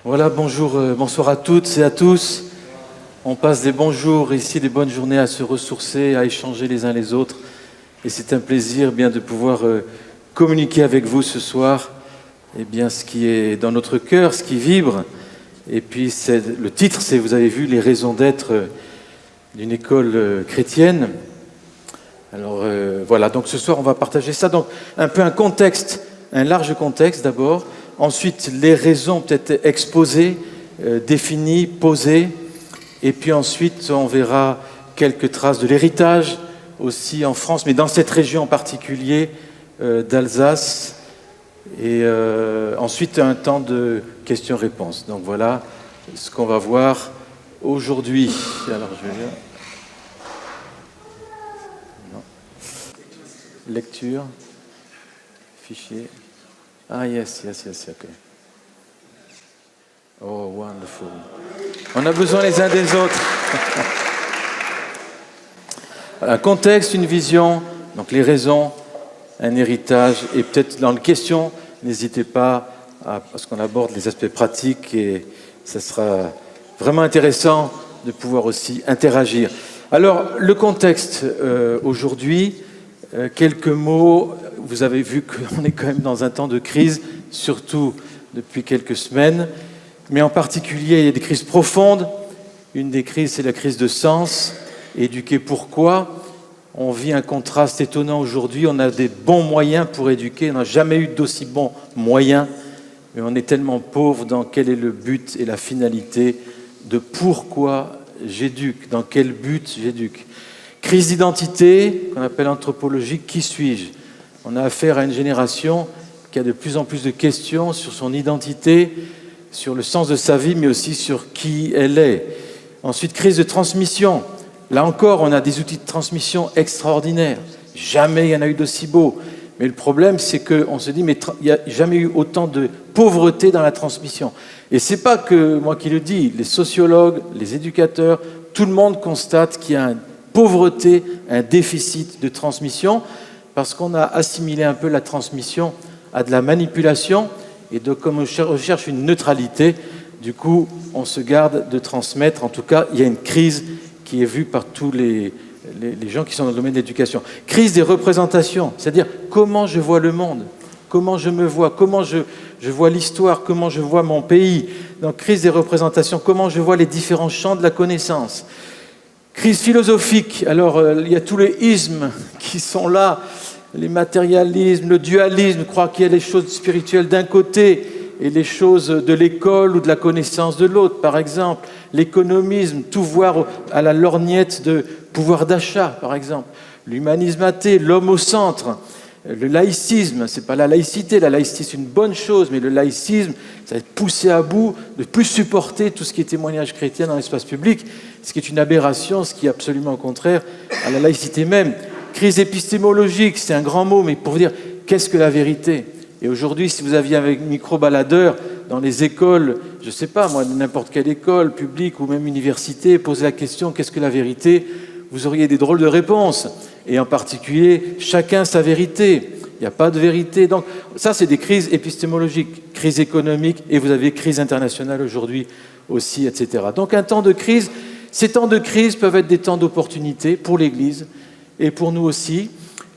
Voilà, bonjour, bonsoir à toutes et à tous. On passe des bons jours ici, des bonnes journées à se ressourcer, à échanger les uns les autres. Et c'est un plaisir bien de pouvoir communiquer avec vous ce soir bien, ce qui est dans notre cœur, ce qui vibre. Et puis le titre, c'est, vous avez vu, les raisons d'être d'une école chrétienne. Alors voilà, donc ce soir on va partager ça. Donc un peu un contexte, un large contexte d'abord. Ensuite les raisons peut-être exposées, définies, posées. Et puis ensuite on verra quelques traces de l'héritage aussi en France, mais dans cette région en particulier d'Alsace. Et ensuite un temps de questions-réponses. Donc voilà ce qu'on va voir aujourd'hui. Alors je vais lire. Lecture, fichier. Ah, yes, okay. Oh, wonderful. On a besoin les uns des autres. Un contexte, une vision, donc les raisons, un héritage, et peut-être dans les questions, n'hésitez pas à ce qu'on aborde les aspects pratiques, et ça sera vraiment intéressant de pouvoir aussi interagir. Alors, le contexte aujourd'hui, quelques mots. Vous avez vu qu'on est quand même dans un temps de crise, surtout depuis quelques semaines, mais en particulier, il y a des crises profondes. Une des crises, c'est la crise de sens. Éduquer pourquoi ? On vit un contraste étonnant aujourd'hui. On a des bons moyens pour éduquer. On n'a jamais eu d'aussi bons moyens, mais on est tellement pauvre dans quel est le but et la finalité de pourquoi j'éduque, dans quel but j'éduque. Crise d'identité, qu'on appelle anthropologique, qui suis-je ? On a affaire à une génération qui a de plus en plus de questions sur son identité, sur le sens de sa vie, mais aussi sur qui elle est. Ensuite, crise de transmission. Là encore, on a des outils de transmission extraordinaires. Jamais il y en a eu d'aussi beaux. Mais le problème, c'est qu'on se dit, mais il n'y a jamais eu autant de pauvreté dans la transmission. Et ce n'est pas que moi qui le dis, les sociologues, les éducateurs, tout le monde constate qu'il y a une pauvreté, un déficit de transmission, parce qu'on a assimilé un peu la transmission à de la manipulation, et donc comme on recherche une neutralité, du coup, on se garde de transmettre. En tout cas, il y a une crise qui est vue par tous les gens qui sont dans le domaine de l'éducation. Crise des représentations, c'est-à-dire comment je vois le monde, comment je me vois, comment je vois l'histoire, comment je vois mon pays. Donc, crise des représentations, comment je vois les différents champs de la connaissance. Crise philosophique, alors il y a tous les ismes qui sont là, les matérialismes, le dualisme, croire qu'il y a les choses spirituelles d'un côté et les choses de l'école ou de la connaissance de l'autre, par exemple. L'économisme, tout voir à la lorgnette de pouvoir d'achat, par exemple. L'humanisme athée, l'homme au centre. Le laïcisme, c'est pas la laïcité c'est une bonne chose, mais le laïcisme, ça va être poussé à bout de plus supporter tout ce qui est témoignage chrétien dans l'espace public, ce qui est une aberration, ce qui est absolument au contraire à la laïcité même. Crise épistémologique, c'est un grand mot, mais pour vous dire, qu'est-ce que la vérité ? Et aujourd'hui, si vous aviez un micro-baladeur dans les écoles, je ne sais pas, moi, n'importe quelle école, publique ou même université, poser la question, qu'est-ce que la vérité ? Vous auriez des drôles de réponses. Et en particulier, chacun sa vérité. Il n'y a pas de vérité. Donc ça, c'est des crises épistémologiques, crise économique, et vous avez crise internationale aujourd'hui aussi, etc. Donc un temps de crise, ces temps de crise peuvent être des temps d'opportunité pour l'Église et pour nous aussi.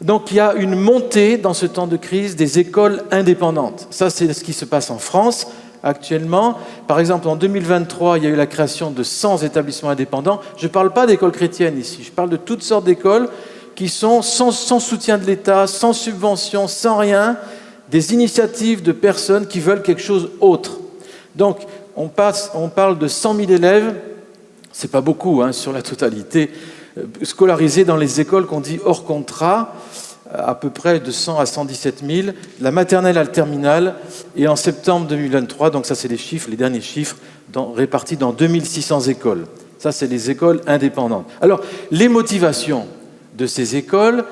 Donc il y a une montée dans ce temps de crise des écoles indépendantes. Ça, c'est ce qui se passe en France actuellement. Par exemple, en 2023, il y a eu la création de 100 établissements indépendants. Je ne parle pas d'écoles chrétiennes ici, je parle de toutes sortes d'écoles qui sont sans soutien de l'État, sans subvention, sans rien, des initiatives de personnes qui veulent quelque chose autre. Donc, on parle de 100 000 élèves, c'est pas beaucoup sur la totalité, scolarisés dans les écoles qu'on dit hors contrat, à peu près de 100 à 117 000, la maternelle à la terminale, et en septembre 2023, donc ça c'est les chiffres, les derniers chiffres, répartis dans 2600 écoles. Ça, c'est les écoles indépendantes. Alors, les motivations de ces écoles,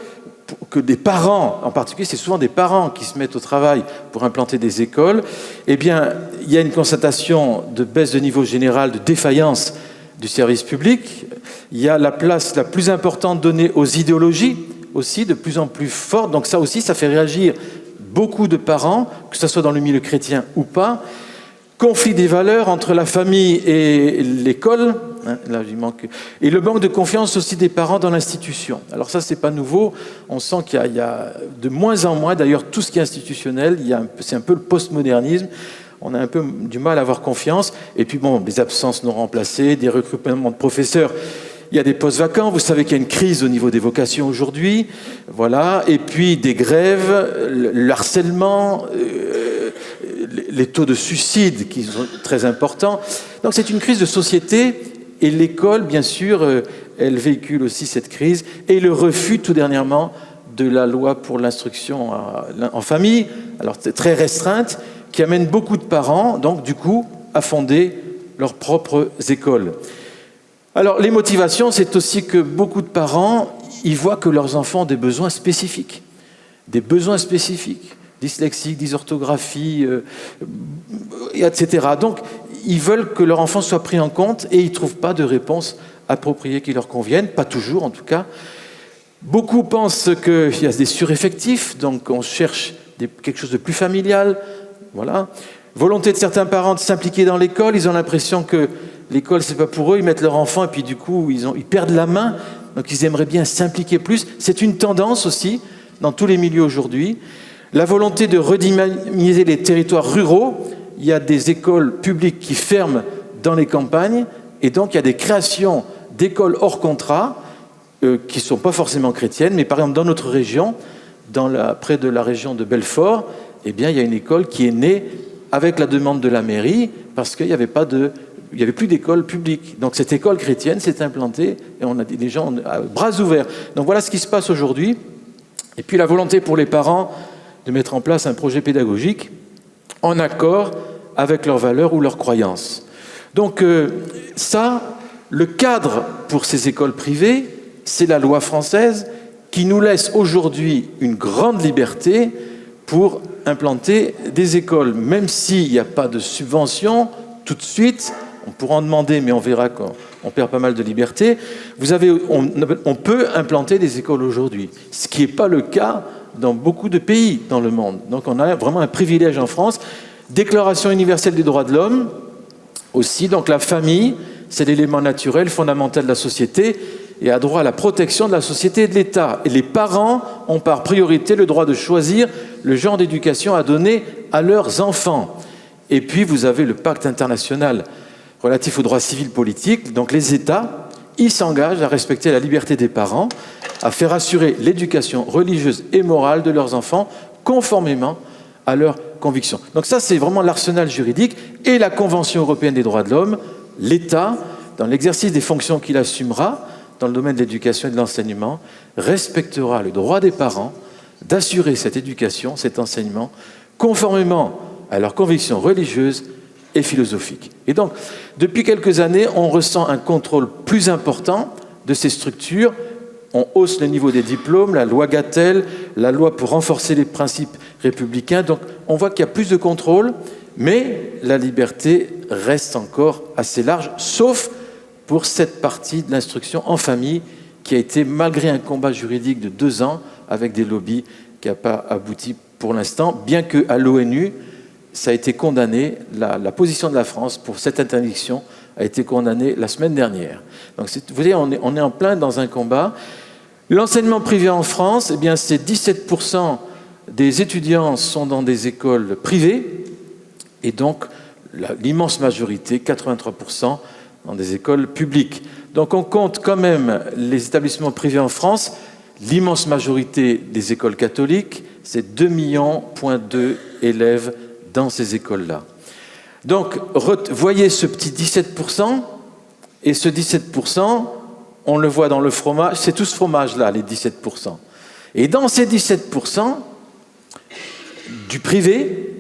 que des parents, en particulier, c'est souvent des parents qui se mettent au travail pour implanter des écoles, eh bien, il y a une constatation de baisse de niveau général, de défaillance du service public. Il y a la place la plus importante donnée aux idéologies, aussi, de plus en plus forte. Donc ça aussi, ça fait réagir beaucoup de parents, que ce soit dans le milieu chrétien ou pas. Conflit des valeurs entre la famille et l'école, hein, là, il manque, et le manque de confiance aussi des parents dans l'institution. Alors ça, c'est pas nouveau. On sent qu'il y a de moins en moins, d'ailleurs, tout ce qui est institutionnel, c'est un peu le postmodernisme. On a un peu du mal à avoir confiance. Et puis bon, des absences non remplacées, des recrutements de professeurs. Il y a des postes vacants. Vous savez qu'il y a une crise au niveau des vocations aujourd'hui. Voilà. Et puis des grèves, le harcèlement, les taux de suicide qui sont très importants. Donc c'est une crise de société et l'école, bien sûr, elle véhicule aussi cette crise et le refus tout dernièrement de la loi pour l'instruction en famille, alors c'est très restreinte, qui amène beaucoup de parents, donc du coup, à fonder leurs propres écoles. Alors les motivations, c'est aussi que beaucoup de parents, ils voient que leurs enfants ont des besoins spécifiques. Dyslexique, dysorthographie, etc. Donc, ils veulent que leur enfant soit pris en compte et ils ne trouvent pas de réponse appropriée qui leur convienne, pas toujours en tout cas. Beaucoup pensent qu'il y a des sureffectifs, donc on cherche quelque chose de plus familial. Voilà. Volonté de certains parents de s'impliquer dans l'école, ils ont l'impression que l'école, c'est pas pour eux, ils mettent leur enfant et puis du coup, ils perdent la main, donc ils aimeraient bien s'impliquer plus. C'est une tendance aussi dans tous les milieux aujourd'hui. La volonté de redynamiser les territoires ruraux, il y a des écoles publiques qui ferment dans les campagnes et donc il y a des créations d'écoles hors contrat qui ne sont pas forcément chrétiennes, mais par exemple dans notre région, près de la région de Belfort, eh bien, il y a une école qui est née avec la demande de la mairie parce qu'il n'y avait plus d'école publique. Donc cette école chrétienne s'est implantée et on a des gens à bras ouverts. Donc voilà ce qui se passe aujourd'hui. Et puis la volonté pour les parents de mettre en place un projet pédagogique en accord avec leurs valeurs ou leurs croyances. Donc le cadre pour ces écoles privées, c'est la loi française qui nous laisse aujourd'hui une grande liberté pour implanter des écoles, même s'il n'y a pas de subvention tout de suite. On pourra en demander, mais on verra qu'on perd pas mal de liberté. On peut implanter des écoles aujourd'hui, ce qui n'est pas le cas dans beaucoup de pays dans le monde. Donc on a vraiment un privilège en France. Déclaration universelle des droits de l'homme aussi. Donc la famille, c'est l'élément naturel, fondamental de la société et a droit à la protection de la société et de l'État. Et les parents ont par priorité le droit de choisir le genre d'éducation à donner à leurs enfants. Et puis vous avez le pacte international relatif aux droits civils politiques. Donc les États, ils s'engagent à respecter la liberté des parents, à faire assurer l'éducation religieuse et morale de leurs enfants conformément à leurs convictions. Donc ça, c'est vraiment l'arsenal juridique et la Convention européenne des droits de l'homme. L'État, dans l'exercice des fonctions qu'il assumera dans le domaine de l'éducation et de l'enseignement, respectera le droit des parents d'assurer cette éducation, cet enseignement, conformément à leurs convictions religieuses et philosophiques. Et donc, depuis quelques années, on ressent un contrôle plus important de ces structures. On hausse le niveau des diplômes, la loi Gatel, la loi pour renforcer les principes républicains. Donc, on voit qu'il y a plus de contrôle, mais la liberté reste encore assez large, sauf pour cette partie de l'instruction en famille qui a été, malgré un combat juridique de 2 ans, avec des lobbies, qui n'a pas abouti pour l'instant, bien qu'à l'ONU, ça a été condamné, la position de la France pour cette interdiction a été condamnée la semaine dernière. Donc vous voyez, on est en plein dans un combat. L'enseignement privé en France, eh bien, c'est 17% des étudiants sont dans des écoles privées, et donc l'immense majorité, 83%, dans des écoles publiques. Donc on compte quand même les établissements privés en France, l'immense majorité des écoles catholiques, c'est 2,2 millions d'élèves dans ces écoles-là. Donc, voyez ce petit 17%, et ce 17%, on le voit dans le fromage, c'est tout ce fromage-là, les 17%. Et dans ces 17% du privé,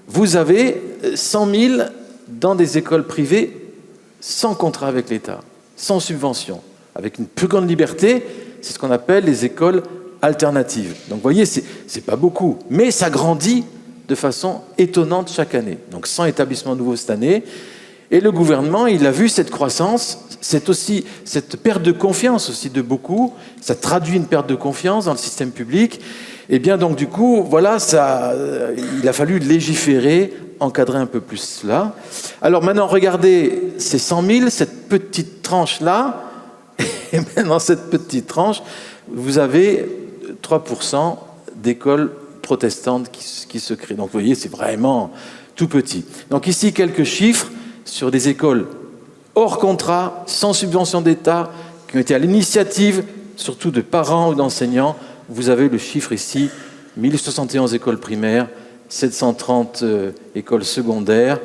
vous avez 100 000 dans des écoles privées sans contrat avec l'État, sans subvention, avec une plus grande liberté, c'est ce qu'on appelle les écoles alternatives. Donc, vous voyez, c'est pas beaucoup, mais ça grandit de façon étonnante chaque année. Donc 100 établissements nouveaux cette année. Et le gouvernement, il a vu cette croissance, c'est aussi cette perte de confiance aussi de beaucoup. Ça traduit une perte de confiance dans le système public. Et bien donc du coup, voilà, il a fallu légiférer encadrer un peu plus cela. Alors maintenant, regardez ces 100 000, cette petite tranche-là, et maintenant cette petite tranche, vous avez 3% d'écoles protestantes qui se créent. Donc vous voyez, c'est vraiment tout petit. Donc ici, quelques chiffres sur des écoles hors contrat, sans subvention d'État, qui ont été à l'initiative, surtout de parents ou d'enseignants. Vous avez le chiffre ici, 1071 écoles primaires, 730 écoles secondaires,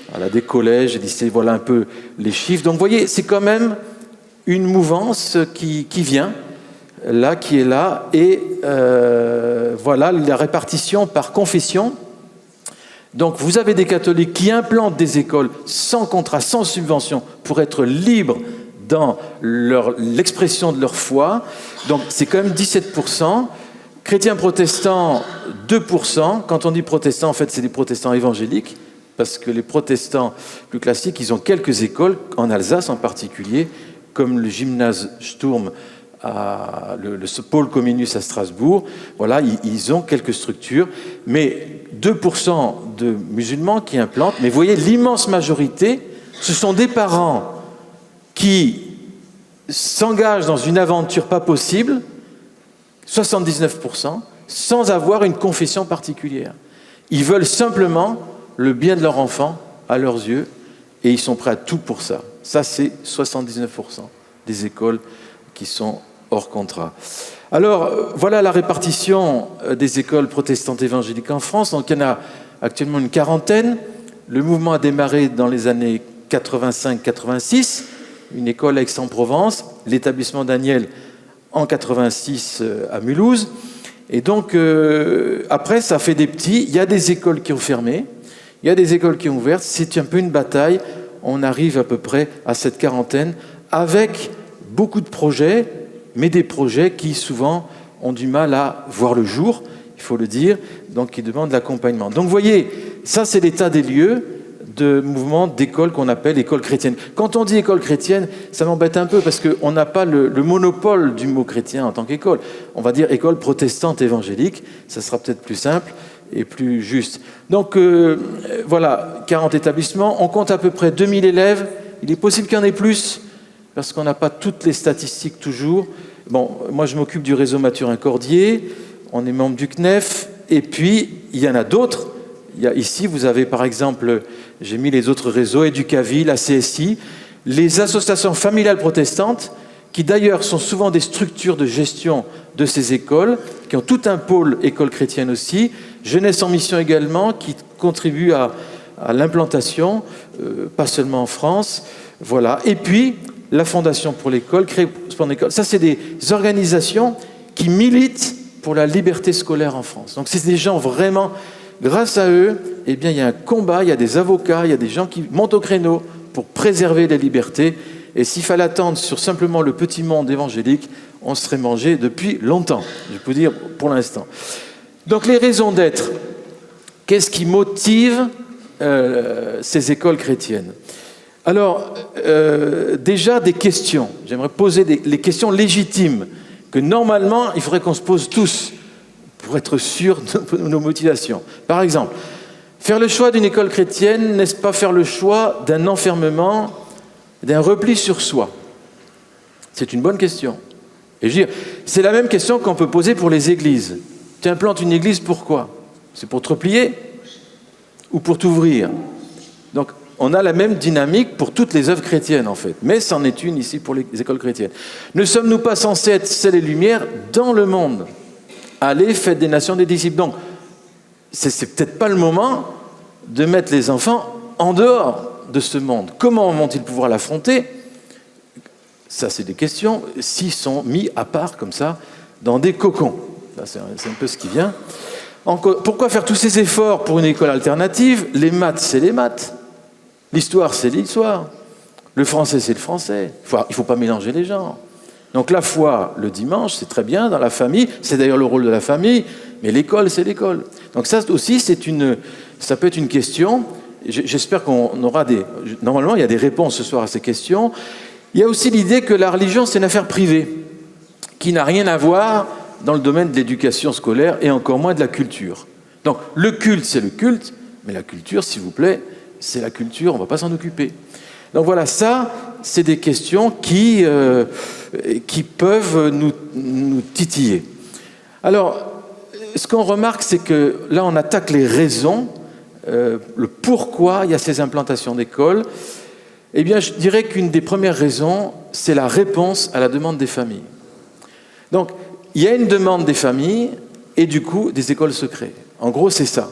voilà, des collèges, des lycées, voilà un peu les chiffres. Donc vous voyez, c'est quand même une mouvance qui vient, là, qui est là, et voilà la répartition par confession. Donc vous avez des catholiques qui implantent des écoles sans contrat, sans subvention, pour être libres dans l'expression de leur foi. Donc c'est quand même 17%. Chrétiens protestants, 2%. Quand on dit protestants, en fait, c'est des protestants évangéliques, parce que les protestants plus classiques, ils ont quelques écoles, en Alsace en particulier, comme le gymnase Sturm, ce pôle communus à Strasbourg. Voilà, ils ont quelques structures, mais 2% de musulmans qui implantent. Mais vous voyez, l'immense majorité, ce sont des parents qui s'engagent dans une aventure pas possible, 79%, sans avoir une confession particulière. Ils veulent simplement le bien de leur enfant à leurs yeux, et ils sont prêts à tout pour ça. Ça, c'est 79% des écoles qui sont hors contrat. Alors, voilà la répartition des écoles protestantes évangéliques en France. Donc, il y en a actuellement une quarantaine. Le mouvement a démarré dans les années 85-86, une école à Aix-en-Provence, l'établissement Daniel en 86 à Mulhouse. Et donc, après, ça fait des petits. Il y a des écoles qui ont fermé, il y a des écoles qui ont ouvert. C'est un peu une bataille. On arrive à peu près à cette quarantaine avec beaucoup de projets, mais des projets qui souvent ont du mal à voir le jour, il faut le dire, donc qui demandent de l'accompagnement. Donc vous voyez, ça c'est l'état des lieux de mouvements d'écoles qu'on appelle écoles chrétiennes. Quand on dit école chrétienne, ça m'embête un peu parce qu'on n'a pas le monopole du mot chrétien en tant qu'école. On va dire école protestante évangélique, ça sera peut-être plus simple et plus juste. Donc voilà, 40 établissements, on compte à peu près 2000 élèves, il est possible qu'il y en ait plus, parce qu'on n'a pas toutes les statistiques toujours. Bon, moi je m'occupe du réseau Mathurin-Cordier, on est membre du CNEF, et puis il y en a d'autres. Ici, vous avez par exemple, j'ai mis les autres réseaux, Educavi, la CSI, les associations familiales protestantes, qui d'ailleurs sont souvent des structures de gestion de ces écoles, qui ont tout un pôle école chrétienne aussi, Jeunesse en mission également, qui contribue à l'implantation, pas seulement en France, voilà. Et puis, la Fondation pour l'école, Créer pour l'école, ça c'est des organisations qui militent pour la liberté scolaire en France. Donc c'est des gens vraiment, grâce à eux, eh bien, il y a un combat, il y a des avocats, il y a des gens qui montent au créneau pour préserver les libertés. Et s'il fallait attendre sur simplement le petit monde évangélique, on serait mangé depuis longtemps, je peux dire pour l'instant. Donc les raisons d'être, qu'est-ce qui motive ces écoles chrétiennes ? Alors, déjà des questions. J'aimerais poser les questions légitimes que normalement, il faudrait qu'on se pose tous pour être sûr de nos motivations. Par exemple, faire le choix d'une école chrétienne, n'est-ce pas faire le choix d'un enfermement, d'un repli sur soi ? C'est une bonne question. Et je veux dire, c'est la même question qu'on peut poser pour les églises. Tu implantes une église, pourquoi ? C'est pour te replier ou pour t'ouvrir ? Donc, on a la même dynamique pour toutes les œuvres chrétiennes, en fait. Mais c'en est une ici pour les écoles chrétiennes. Ne sommes-nous pas censés être sel et lumière dans le monde ? Allez, faites des nations des disciples. Donc, c'est peut-être pas le moment de mettre les enfants en dehors de ce monde. Comment vont-ils pouvoir l'affronter ? Ça, c'est des questions. S'ils sont mis à part, comme ça, dans des cocons. Ça, c'est un peu ce qui vient. Pourquoi faire tous ces efforts pour une école alternative ? Les maths, c'est les maths. L'histoire, c'est l'histoire. Le français, c'est le français. Il ne faut pas mélanger les genres. Donc la foi, le dimanche, c'est très bien dans la famille. C'est d'ailleurs le rôle de la famille. Mais l'école, c'est l'école. Donc ça aussi, ça peut être une question. J'espère qu'on aura Normalement, il y a des réponses ce soir à ces questions. Il y a aussi l'idée que la religion, c'est une affaire privée, qui n'a rien à voir dans le domaine de l'éducation scolaire et encore moins de la culture. Donc le culte, c'est le culte. Mais la culture, s'il vous plaît, c'est la culture, on ne va pas s'en occuper. Donc voilà, ça, c'est des questions qui peuvent nous titiller. Alors, ce qu'on remarque, c'est que là, on attaque les raisons, le pourquoi il y a ces implantations d'écoles. Eh bien, je dirais qu'une des premières raisons, c'est la réponse à la demande des familles. Donc, il y a une demande des familles et du coup, des écoles se créent. En gros, c'est ça.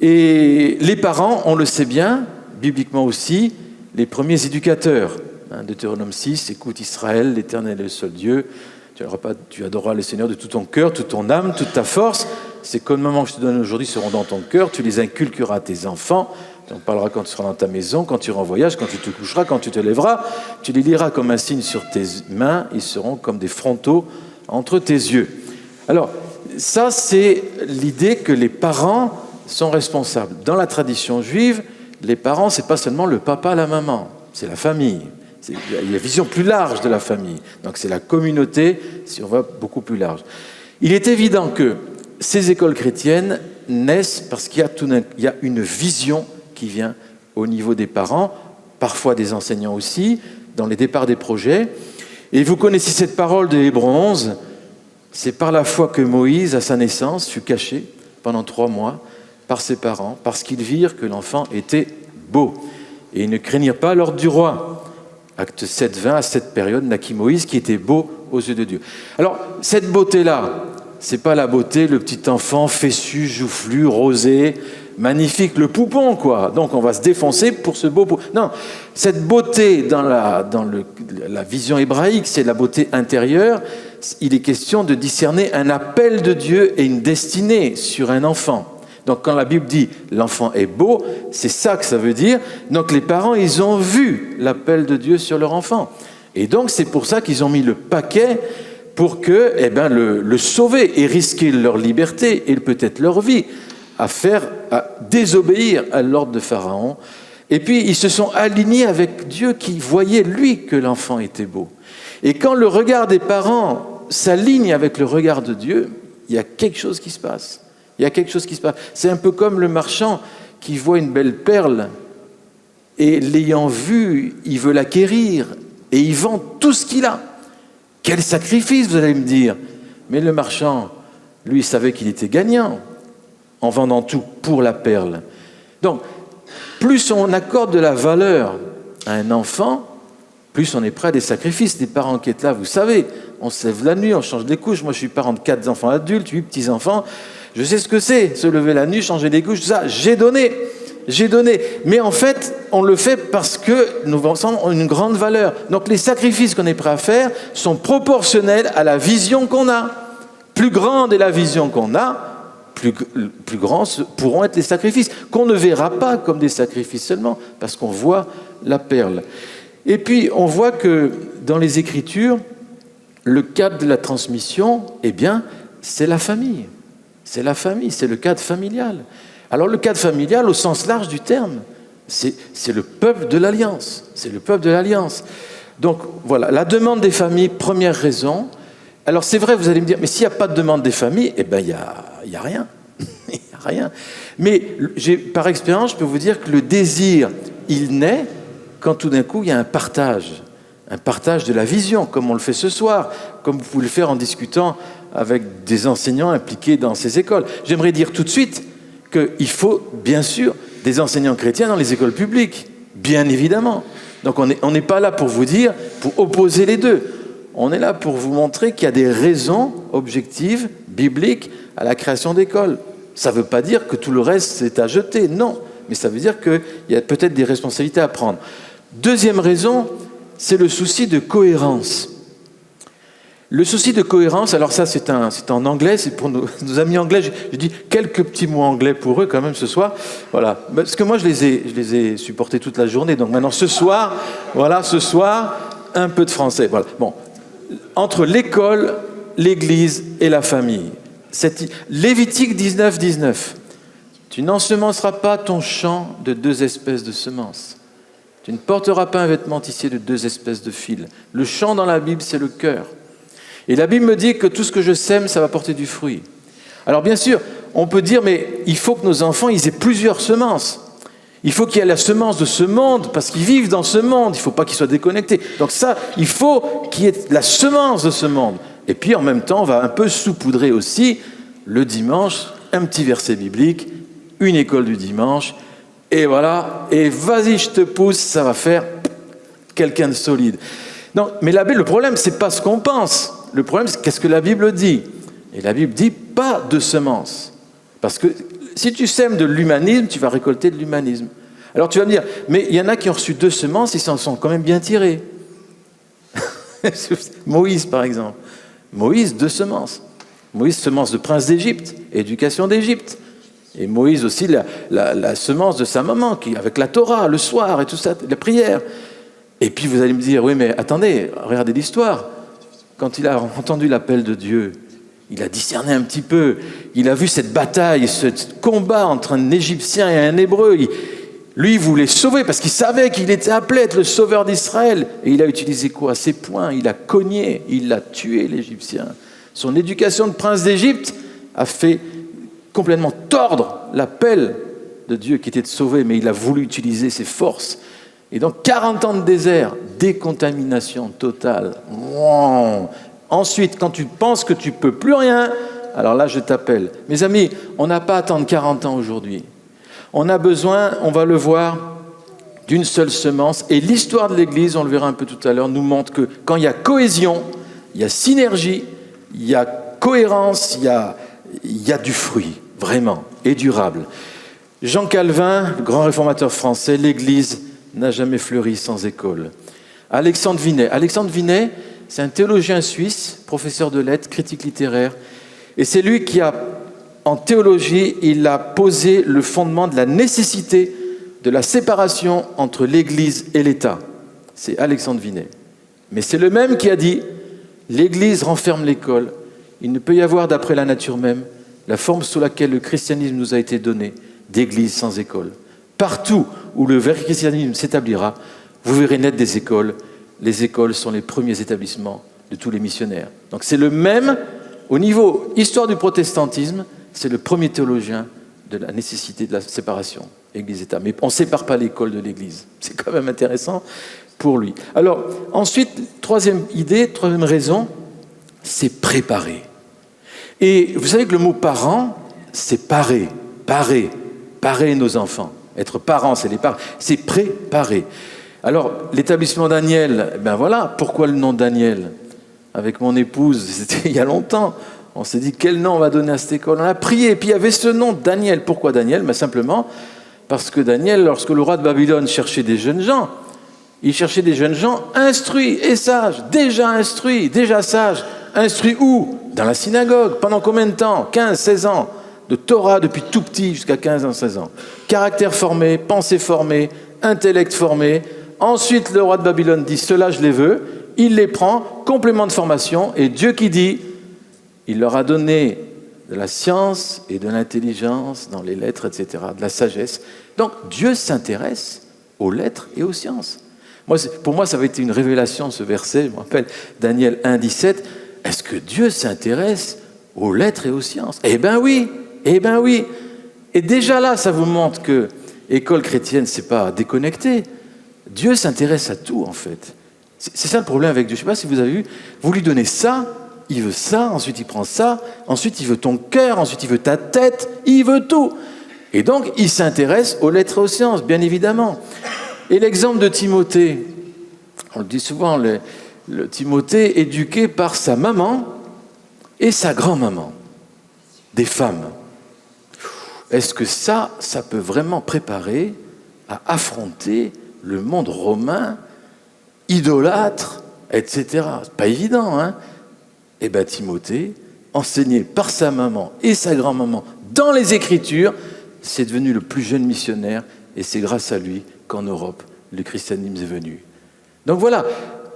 Et les parents, on le sait bien, bibliquement aussi, les premiers éducateurs. Deutéronome 6, écoute Israël, l'Éternel est le seul Dieu. Tu adoreras le Seigneur de tout ton cœur, toute ton âme, toute ta force. Ces commandements que je te donne aujourd'hui seront dans ton cœur. Tu les inculqueras à tes enfants. Tu en parleras quand tu seras dans ta maison, quand tu iras en voyage, quand tu te coucheras, quand tu te lèveras. Tu les liras comme un signe sur tes mains. Ils seront comme des frontaux entre tes yeux. Alors, ça, c'est l'idée que les parents sont responsables. Dans la tradition juive, les parents, ce n'est pas seulement le papa, la maman, c'est la famille. Il y a une vision plus large de la famille. Donc c'est la communauté, si on va beaucoup plus large. Il est évident que ces écoles chrétiennes naissent parce qu'il y a une vision qui vient au niveau des parents, parfois des enseignants aussi, dans les départs des projets. Et vous connaissez cette parole de Hébreux 11, c'est par la foi que Moïse, à sa naissance, fut caché pendant 3 mois par ses parents, parce qu'ils virent que l'enfant était beau. Et ils ne craignirent pas l'ordre du roi. Acte 7, 20, à cette période, naquit Moïse qui était beau aux yeux de Dieu. Alors, cette beauté-là, c'est pas la beauté, le petit enfant fessu, joufflu, rosé, magnifique, le poupon, quoi. Donc, on va se défoncer pour ce beau poupon. Non, cette beauté dans la vision hébraïque, c'est la beauté intérieure. Il est question de discerner un appel de Dieu et une destinée sur un enfant. Donc quand la Bible dit « l'enfant est beau », c'est ça que ça veut dire. Donc les parents, ils ont vu l'appel de Dieu sur leur enfant. Et donc c'est pour ça qu'ils ont mis le paquet pour que, le sauver et risquer leur liberté et peut-être leur vie à désobéir à l'ordre de Pharaon. Et puis ils se sont alignés avec Dieu qui voyait lui que l'enfant était beau. Et quand le regard des parents s'aligne avec le regard de Dieu, il y a quelque chose qui se passe. Il y a quelque chose qui se passe. C'est un peu comme le marchand qui voit une belle perle et l'ayant vue, il veut l'acquérir et il vend tout ce qu'il a. Quel sacrifice, vous allez me dire. Mais le marchand, lui, savait qu'il était gagnant en vendant tout pour la perle. Donc, plus on accorde de la valeur à un enfant, plus on est prêt à des sacrifices. Des parents qui sont là, vous savez, on se lève la nuit, on change des couches. Moi, je suis parent de 4 enfants adultes, 8 petits-enfants. Je sais ce que c'est, se lever la nuit, changer des couches, tout ça. J'ai donné. Mais en fait, on le fait parce que nous avons une grande valeur. Donc les sacrifices qu'on est prêt à faire sont proportionnels à la vision qu'on a. Plus grande est la vision qu'on a, plus grands pourront être les sacrifices, qu'on ne verra pas comme des sacrifices seulement, parce qu'on voit la perle. Et puis, on voit que dans les Écritures, le cadre de la transmission, c'est la famille. C'est la famille, c'est le cadre familial. Alors le cadre familial, au sens large du terme, c'est le peuple de l'Alliance. C'est le peuple de l'Alliance. Donc voilà, la demande des familles, première raison. Alors c'est vrai, vous allez me dire, mais s'il n'y a pas de demande des familles, il n'y a rien. Il n'y a rien. Mais par expérience, je peux vous dire que le désir, il naît quand tout d'un coup, il y a un partage de la vision, comme on le fait ce soir, comme vous pouvez le faire en discutant avec des enseignants impliqués dans ces écoles. J'aimerais dire tout de suite qu'il faut, bien sûr, des enseignants chrétiens dans les écoles publiques, bien évidemment. Donc on n'est pas là pour vous dire, pour opposer les deux. On est là pour vous montrer qu'il y a des raisons objectives, bibliques, à la création d'écoles. Ça ne veut pas dire que tout le reste, c'est à jeter, non. Mais ça veut dire qu'il y a peut-être des responsabilités à prendre. Deuxième raison, c'est le souci de cohérence. Le souci de cohérence, alors ça c'est en anglais, c'est pour nos amis anglais, je dis quelques petits mots anglais pour eux quand même ce soir, voilà, parce que moi je les ai supportés toute la journée, donc maintenant ce soir, un peu de français, voilà. Bon, entre l'école, l'église et la famille, Lévitique 19, 19, tu n'ensemenceras pas ton champ de 2 espèces de semences. Tu ne porteras pas un vêtement tissé de 2 espèces de fils. Le champ dans la Bible, c'est le cœur. Et la Bible me dit que tout ce que je sème, ça va porter du fruit. Alors bien sûr, on peut dire, mais il faut que nos enfants ils aient plusieurs semences. Il faut qu'il y ait la semence de ce monde, parce qu'ils vivent dans ce monde, il ne faut pas qu'ils soient déconnectés. Donc ça, il faut qu'il y ait la semence de ce monde. Et puis en même temps, on va un peu saupoudrer aussi, le dimanche, un petit verset biblique, une école du dimanche, et voilà, et vas-y, je te pousse, ça va faire quelqu'un de solide. Non, mais le problème, ce n'est pas ce qu'on pense. Le problème, c'est qu'est-ce que la Bible dit. Et la Bible dit pas de semences. Parce que si tu sèmes de l'humanisme, tu vas récolter de l'humanisme. Alors tu vas me dire, mais il y en a qui ont reçu 2 semences, ils s'en sont quand même bien tirés. Moïse, par exemple. Moïse, 2 semences. Moïse, semence de prince d'Égypte, éducation d'Égypte. Et Moïse aussi, la semence de sa maman, avec la Torah, le soir, et tout ça, la prière. Et puis vous allez me dire, oui, mais attendez, regardez l'histoire. Quand il a entendu l'appel de Dieu, il a discerné un petit peu, il a vu cette bataille, ce combat entre un Égyptien et un Hébreu. Lui, il voulait sauver parce qu'il savait qu'il était appelé à être le sauveur d'Israël. Et il a utilisé quoi? Ses poings, il a cogné, il a tué l'Égyptien. Son éducation de prince d'Égypte a fait complètement tordre l'appel de Dieu qui était de sauver, mais il a voulu utiliser ses forces. Et donc 40 ans de désert, décontamination totale. Wow. Ensuite, quand tu penses que tu ne peux plus rien, alors là, je t'appelle. Mes amis, on n'a pas à attendre 40 ans aujourd'hui. On a besoin, on va le voir, d'une seule semence. Et l'histoire de l'Église, on le verra un peu tout à l'heure, nous montre que quand il y a cohésion, il y a synergie, il y a cohérence, il y a du fruit, vraiment, et durable. Jean Calvin, le grand réformateur français, l'Église n'a jamais fleuri sans école. Alexandre Vinet, c'est un théologien suisse, professeur de lettres, critique littéraire. Et c'est lui qui a, en théologie, il a posé le fondement de la nécessité de la séparation entre l'Église et l'État. C'est Alexandre Vinet. Mais c'est le même qui a dit « L'Église renferme l'école. Il ne peut y avoir, d'après la nature même, la forme sous laquelle le christianisme nous a été donné, d'église sans école. Partout où le vrai christianisme s'établira, vous verrez naître des écoles. Les écoles sont les premiers établissements de tous les missionnaires. » Donc c'est le même, au niveau histoire du protestantisme, c'est le premier théologien de la nécessité de la séparation, Église-État. Mais on ne sépare pas l'école de l'Église. C'est quand même intéressant pour lui. Alors, ensuite, troisième idée, troisième raison, c'est préparer. Et vous savez que le mot parent, c'est parer nos enfants. Être parent, c'est les parents, c'est préparer. Alors, l'établissement Daniel, ben voilà, pourquoi le nom Daniel? Avec mon épouse, c'était il y a longtemps, on s'est dit quel nom on va donner à cette école. On a prié, et puis il y avait ce nom Daniel. Pourquoi Daniel? Ben simplement parce que Daniel, lorsque le roi de Babylone cherchait des jeunes gens, il cherchait des jeunes gens instruits et sages, déjà instruits, déjà sages. Instruits où? Dans la synagogue. Pendant combien de temps? 15, 16 ans. De Torah depuis tout petit jusqu'à 15 ans, 16 ans. Caractère formé, pensée formée, intellect formé. Ensuite, le roi de Babylone dit « Ceux-là, je les veux ». Il les prend, complément de formation. Et Dieu qui dit, il leur a donné de la science et de l'intelligence dans les lettres, etc., de la sagesse. Donc, Dieu s'intéresse aux lettres et aux sciences. Pour moi, ça avait été une révélation, ce verset. Je me rappelle, Daniel 1, 17. Est-ce que Dieu s'intéresse aux lettres et aux sciences? Eh bien oui, eh bien oui. Et déjà là, ça vous montre que école chrétienne, c'est pas déconnecté. Dieu s'intéresse à tout, en fait. C'est ça le problème avec Dieu. Je ne sais pas si vous avez vu, vous lui donnez ça, il veut ça, ensuite il prend ça, ensuite il veut ton cœur, ensuite il veut ta tête, il veut tout. Et donc, il s'intéresse aux lettres et aux sciences, bien évidemment. Et l'exemple de Timothée, on le dit souvent, le Timothée éduqué par sa maman et sa grand-maman, des femmes. Est-ce que ça peut vraiment préparer à affronter le monde romain, idolâtre, etc. C'est pas évident, hein? Eh bien, Timothée, enseigné par sa maman et sa grand-maman dans les Écritures, c'est devenu le plus jeune missionnaire et c'est grâce à lui qu'en Europe, le christianisme est venu. Donc voilà,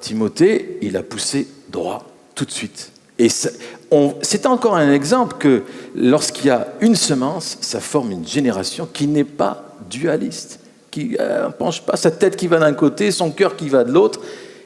Timothée, il a poussé droit tout de suite. Et c'est encore un exemple que lorsqu'il y a une semence, ça forme une génération qui n'est pas dualiste, qui ne penche pas sa tête qui va d'un côté, son cœur qui va de l'autre.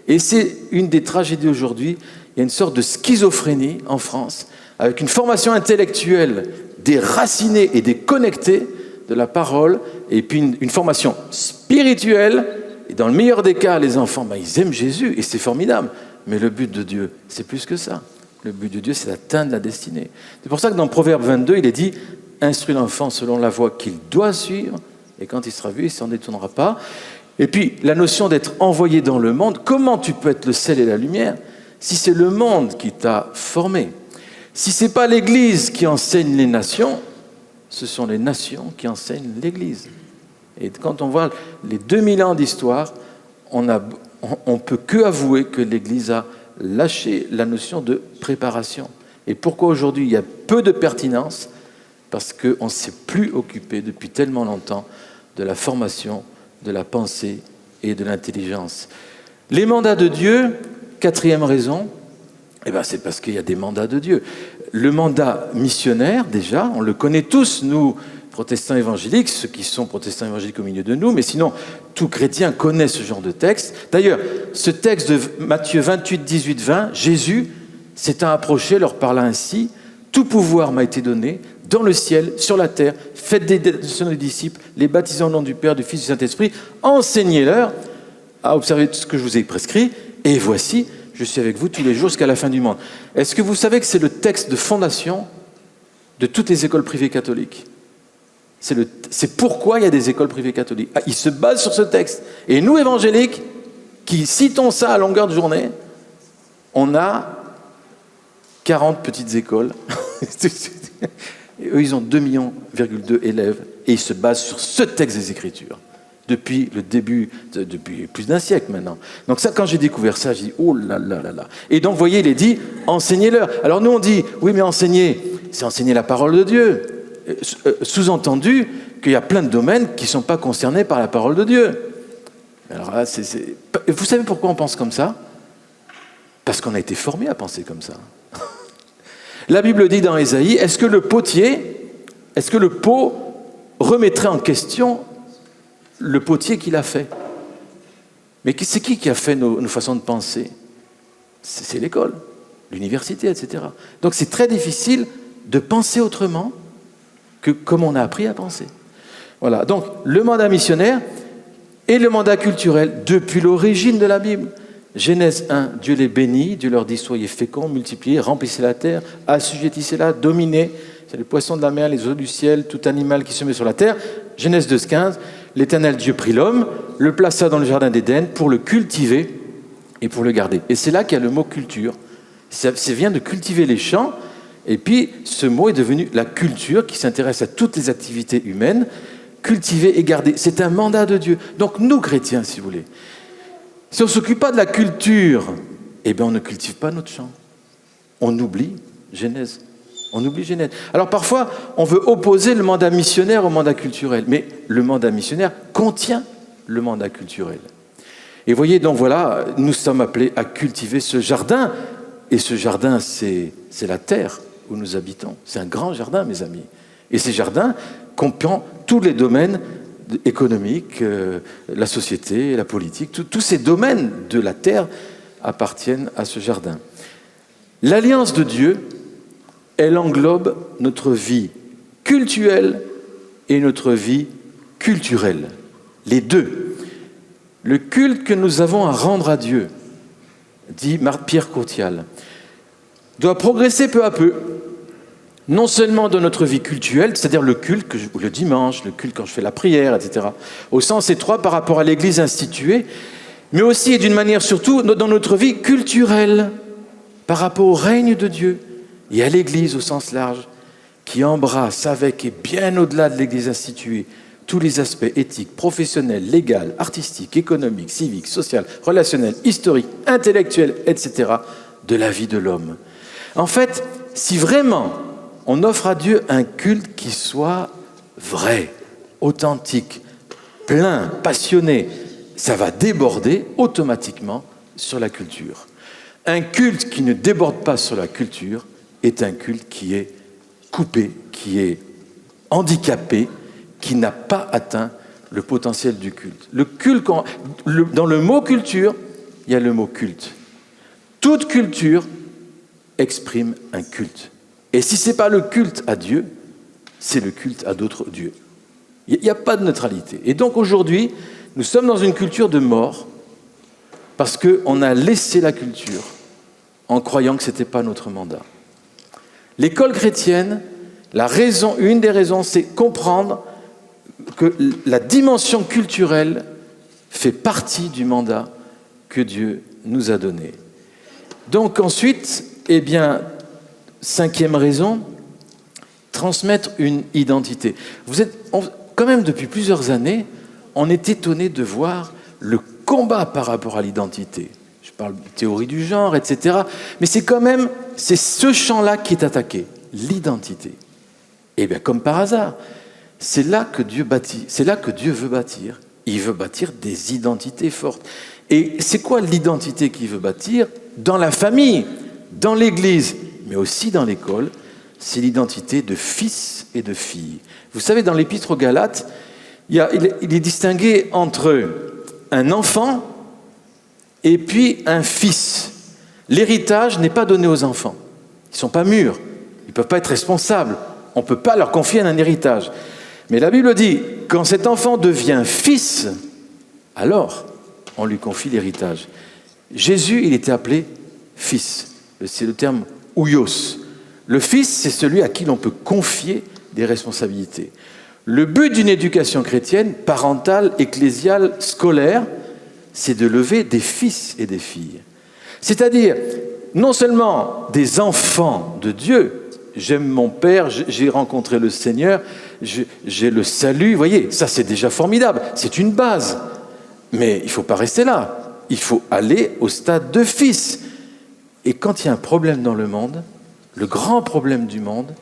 Et c'est une des tragédies aujourd'hui. Il y a une sorte de schizophrénie en France, avec une formation intellectuelle déracinés et déconnectés de la parole, et puis une formation spirituelle. Et dans le meilleur des cas, les enfants, ils aiment Jésus, et c'est formidable. Mais le but de Dieu, c'est plus que ça. Le but de Dieu, c'est d'atteindre la destinée. C'est pour ça que dans Proverbe 22, il est dit « Instruis l'enfant selon la voie qu'il doit suivre, et quand il sera vu, il ne s'en détournera pas. » Et puis, la notion d'être envoyé dans le monde, comment tu peux être le sel et la lumière si c'est le monde qui t'a formé? Si ce n'est pas l'Église qui enseigne les nations, ce sont les nations qui enseignent l'Église. Et quand on voit les 2000 ans d'histoire, on ne peut que avouer que l'Église a lâché la notion de préparation. Et pourquoi aujourd'hui il y a peu de pertinence? Parce qu'on ne s'est plus occupé depuis tellement longtemps de la formation, de la pensée et de l'intelligence. Les mandats de Dieu, quatrième raison, c'est parce qu'il y a des mandats de Dieu. Le mandat missionnaire, déjà, on le connaît tous, nous, protestants évangéliques, ceux qui sont protestants évangéliques au milieu de nous, mais sinon, tout chrétien connaît ce genre de texte. D'ailleurs, ce texte de Matthieu 28, 18, 20, Jésus s'étant approché, leur parla ainsi, « Tout pouvoir m'a été donné, dans le ciel, sur la terre, faites des disciples, les baptisant au nom du Père, du Fils et du Saint-Esprit, enseignez-leur à observer tout ce que je vous ai prescrit, et voici, je suis avec vous tous les jours jusqu'à la fin du monde. » Est-ce que vous savez que c'est le texte de fondation de toutes les écoles privées catholiques? C'est pourquoi il y a des écoles privées catholiques. Ils se basent sur ce texte. Et nous, évangéliques, qui citons ça à longueur de journée, on a 40 petites écoles. Et eux, ils ont 2,2 millions élèves. Et ils se basent sur ce texte des Écritures. Depuis le début, depuis plus d'un siècle maintenant. Donc ça, quand j'ai découvert ça, j'ai dit, oh là là là là. Et donc, vous voyez, il est dit, enseignez-leur. Alors nous, on dit, oui, mais enseigner, c'est enseigner la parole de Dieu. Sous-entendu qu'il y a plein de domaines qui ne sont pas concernés par la parole de Dieu. Alors là, vous savez pourquoi on pense comme ça? Parce qu'on a été formé à penser comme ça. La Bible dit dans Ésaïe, est-ce que le pot remettrait en question le potier qui l'a fait? Mais c'est qui a fait nos façons de penser? C'est l'école, l'université, etc. Donc c'est très difficile de penser autrement que comme on a appris à penser. Voilà, donc le mandat missionnaire et le mandat culturel depuis l'origine de la Bible. Genèse 1, Dieu les bénit, Dieu leur dit soyez féconds, multipliez, remplissez la terre, assujettissez-la, dominez, c'est les poissons de la mer, les eaux du ciel, tout animal qui se met sur la terre. Genèse 2, 15, l'Éternel Dieu prit l'homme, le plaça dans le jardin d'Éden pour le cultiver et pour le garder. Et c'est là qu'il y a le mot culture. Ça vient de cultiver les champs. Et puis, ce mot est devenu la culture qui s'intéresse à toutes les activités humaines, cultiver et garder. C'est un mandat de Dieu. Donc, nous, chrétiens, si vous voulez, si on ne s'occupe pas de la culture, on ne cultive pas notre champ. On oublie Genèse. On oublie Genèse. Alors, parfois, on veut opposer le mandat missionnaire au mandat culturel. Mais le mandat missionnaire contient le mandat culturel. Et voyez, donc voilà, nous sommes appelés à cultiver ce jardin. Et ce jardin, c'est la terre où nous habitons. C'est un grand jardin, mes amis. Et ces jardins comprennent tous les domaines économiques, la société, la politique, tous ces domaines de la terre appartiennent à ce jardin. L'alliance de Dieu, elle englobe notre vie cultuelle et notre vie culturelle. Les deux. Le culte que nous avons à rendre à Dieu, dit Pierre Courtial, doit progresser peu à peu, non seulement dans notre vie cultuelle, c'est-à-dire le culte le dimanche, le culte quand je fais la prière, etc., au sens étroit par rapport à l'Église instituée, mais aussi et d'une manière surtout dans notre vie culturelle, par rapport au règne de Dieu et à l'Église au sens large, qui embrasse avec et bien au-delà de l'Église instituée tous les aspects éthiques, professionnels, légaux, artistiques, économiques, civiques, sociaux, relationnels, historiques, intellectuels, etc., de la vie de l'homme. En fait, si vraiment on offre à Dieu un culte qui soit vrai, authentique, plein, passionné, ça va déborder automatiquement sur la culture. Un culte qui ne déborde pas sur la culture est un culte qui est coupé, qui est handicapé, qui n'a pas atteint le potentiel du culte. Le culte, dans le mot culture, il y a le mot culte. Toute culture exprime un culte. Et si ce n'est pas le culte à Dieu, c'est le culte à d'autres dieux. Il n'y a pas de neutralité. Et donc aujourd'hui, nous sommes dans une culture de mort parce qu'on a laissé la culture en croyant que ce n'était pas notre mandat. L'école chrétienne, une des raisons, c'est comprendre que la dimension culturelle fait partie du mandat que Dieu nous a donné. Donc ensuite, cinquième raison, transmettre une identité. Quand même depuis plusieurs années, on est étonné de voir le combat par rapport à l'identité. Je parle de théorie du genre, etc. Mais c'est ce champ-là qui est attaqué, l'identité. Et bien comme par hasard, c'est là que Dieu bâtit, c'est là que Dieu veut bâtir. Il veut bâtir des identités fortes. Et c'est quoi l'identité qu'il veut bâtir? Dans la famille, dans l'église, mais aussi dans l'école, c'est l'identité de fils et de filles. Vous savez, dans l'épître aux Galates, il est distingué entre un enfant et puis un fils. L'héritage n'est pas donné aux enfants. Ils ne sont pas mûrs, ils ne peuvent pas être responsables. On ne peut pas leur confier un héritage. Mais la Bible dit, quand cet enfant devient fils, alors on lui confie l'héritage. Jésus, il était appelé fils. C'est le terme ouios. Le fils, c'est celui à qui l'on peut confier des responsabilités. Le but d'une éducation chrétienne, parentale, ecclésiale, scolaire, c'est de lever des fils et des filles. C'est-à-dire, non seulement des enfants de Dieu, j'aime mon Père, j'ai rencontré le Seigneur, j'ai le salut, vous voyez, ça c'est déjà formidable, c'est une base. Mais il ne faut pas rester là, il faut aller au stade de fils. Et quand il y a un problème dans le monde, le grand problème du monde,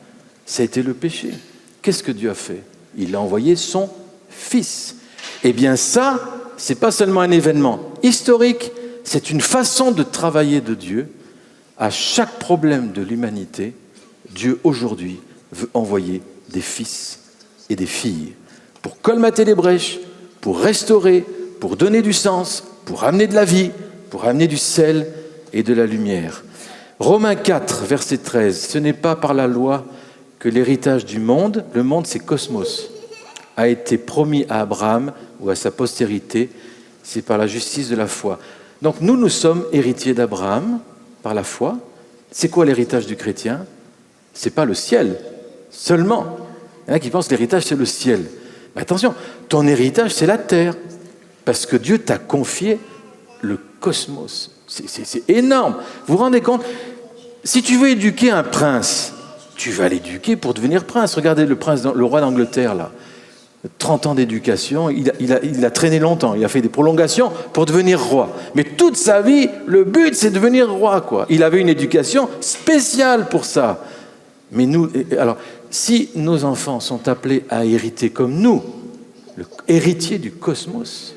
ça a été le péché. Qu'est-ce que Dieu a fait? Il a envoyé son Fils. Eh bien ça, c'est pas seulement un événement historique, c'est une façon de travailler de Dieu. À chaque problème de l'humanité, Dieu aujourd'hui veut envoyer des fils et des filles pour colmater les brèches, pour restaurer, pour donner du sens, pour amener de la vie, pour amener du sel et de la lumière. Romains 4, verset 13, ce n'est pas par la loi que l'héritage du monde, le monde c'est cosmos, a été promis à Abraham ou à sa postérité, c'est par la justice de la foi. Donc nous sommes héritiers d'Abraham par la foi. C'est quoi l'héritage du chrétien? C'est pas le ciel seulement. Il y en a qui pensent que l'héritage c'est le ciel. Mais attention, ton héritage c'est la terre, parce que Dieu t'a confié le cosmos. C'est énorme. Vous vous rendez compte? Si tu veux éduquer un prince, tu vas l'éduquer pour devenir prince. Regardez le roi d'Angleterre, là. 30 ans d'éducation, il a traîné longtemps, il a fait des prolongations pour devenir roi. Mais toute sa vie, le but, c'est de devenir roi, quoi. Il avait une éducation spéciale pour ça. Mais alors, si nos enfants sont appelés à hériter comme nous, le héritier du cosmos,